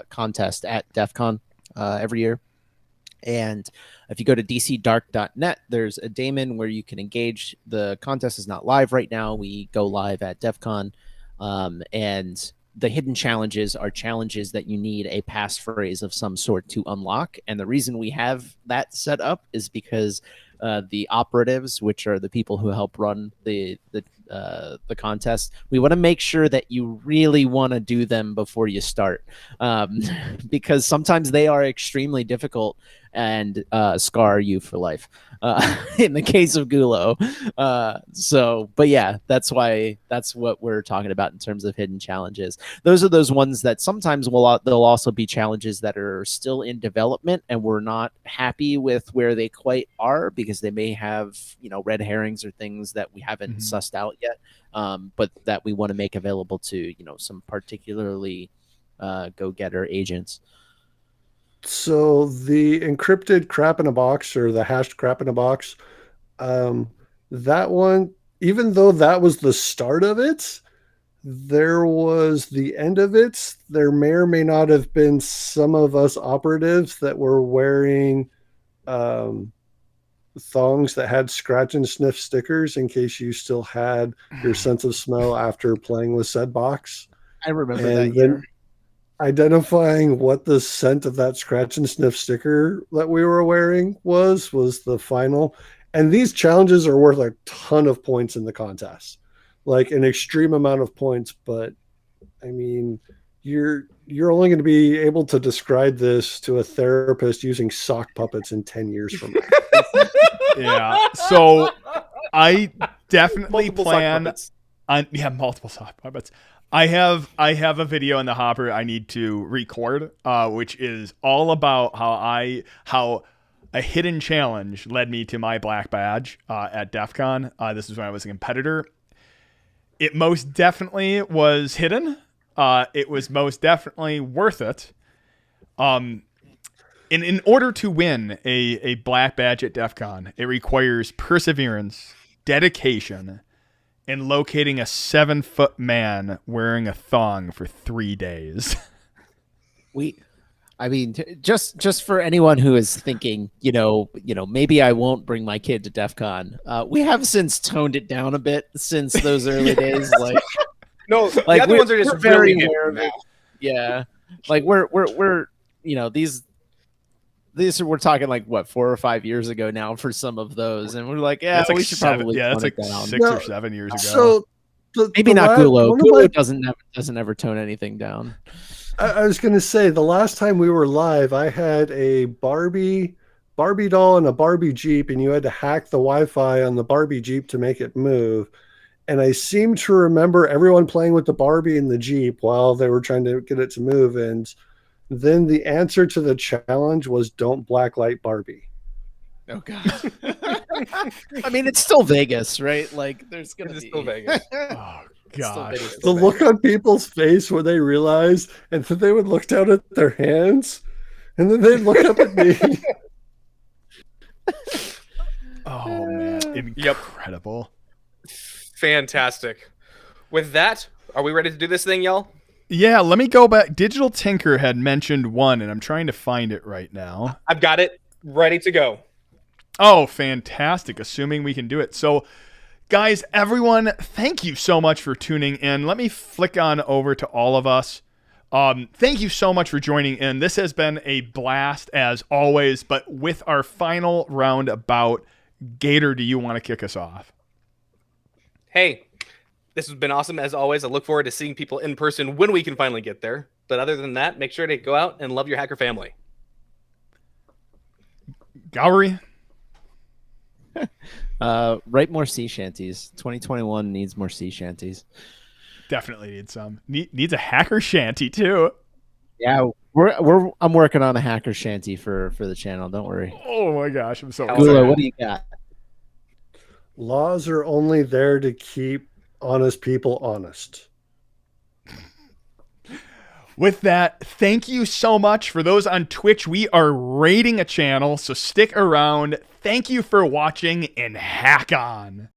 contest at DEF CON every year. And if you go to dcdark.net, there's a daemon where you can engage. The contest is not live right now. We go live at DEF CON. And the hidden challenges are challenges that you need a passphrase of some sort to unlock. And the reason we have that set up is because the operatives, which are the people who help run the contest, we want to make sure that you really want to do them before you start, because sometimes they are extremely difficult and scar you for life. In the case of Gulo. But yeah, that's what we're talking about in terms of hidden challenges. Those are those ones that sometimes they'll also be challenges that are still in development and we're not happy with where they quite are because they may have, red herrings or things that we haven't sussed out yet. But that we want to make available to, some particularly go-getter agents. So the encrypted crap in a box, or the hashed crap in a box, that one, even though that was the start of it, there was the end of it. There may or may not have been some of us operatives that were wearing thongs that had scratch and sniff stickers in case you still had your sense of smell after playing with said box. I remember that year. Identifying what the scent of that scratch and sniff sticker that we were wearing was the final. And these challenges are worth a ton of points in the contest, like an extreme amount of points. But I mean, you're only going to be able to describe this to a therapist using sock puppets in 10 years from now. Yeah. So I definitely Multiple plan sock puppets. on multiple sock puppets. I have a video in the hopper I need to record, which is all about how a hidden challenge led me to my black badge at DEF CON. This is when I was a competitor. It most definitely was hidden. It was most definitely worth it. In order to win a black badge at DEF CON, it requires perseverance, dedication, and locating a 7-foot man wearing a thong for 3 days. Just for anyone who is thinking, maybe I won't bring my kid to DEF CON. We have since toned it down a bit since those early days. No, the other ones are just very really aware of it. Yeah, we're these we're talking 4 or 5 years ago now for some of those, and we're like, yeah, we should probably that's tone like it down. 6 or 7 years ago. So maybe not Gulo. Gulo doesn't ever tone anything down. I was going to say, the last time we were live, I had a Barbie doll and a Barbie Jeep, and you had to hack the Wi-Fi on the Barbie Jeep to make it move. And I seem to remember everyone playing with the Barbie and the Jeep while they were trying to get it to move. And then the answer to the challenge was don't blacklight Barbie. Oh God. I mean, it's still Vegas, right? There's gonna be still Vegas. Oh gosh. The look on people's face when they realize, and then they would look down at their hands, and then they'd look up at me. Oh man, incredible. Fantastic. With that, are we ready to do this thing, y'all? Yeah, let me go back. Digital Tinker had mentioned one, and I'm trying to find it right now. I've got it ready to go. Oh, fantastic. Assuming we can do it. So, guys, everyone, thank you so much for tuning in. Let me flick on over to all of us. Thank you so much for joining in. This has been a blast, as always, but with our final roundabout, Gator, do you want to kick us off? Hey, this has been awesome, as always. I look forward to seeing people in person when we can finally get there. But other than that, make sure to go out and love your hacker family. Gowrie? Write more sea shanties. 2021 needs more sea shanties. Definitely needs some. Needs a hacker shanty, too. Yeah, I'm working on a hacker shanty for the channel. Don't worry. Oh, my gosh. I'm so Gulo, what do you got? Laws are only there to keep honest people honest. With that, thank you so much. For those on Twitch, we are raiding a channel, so stick around. Thank you for watching, and hack on.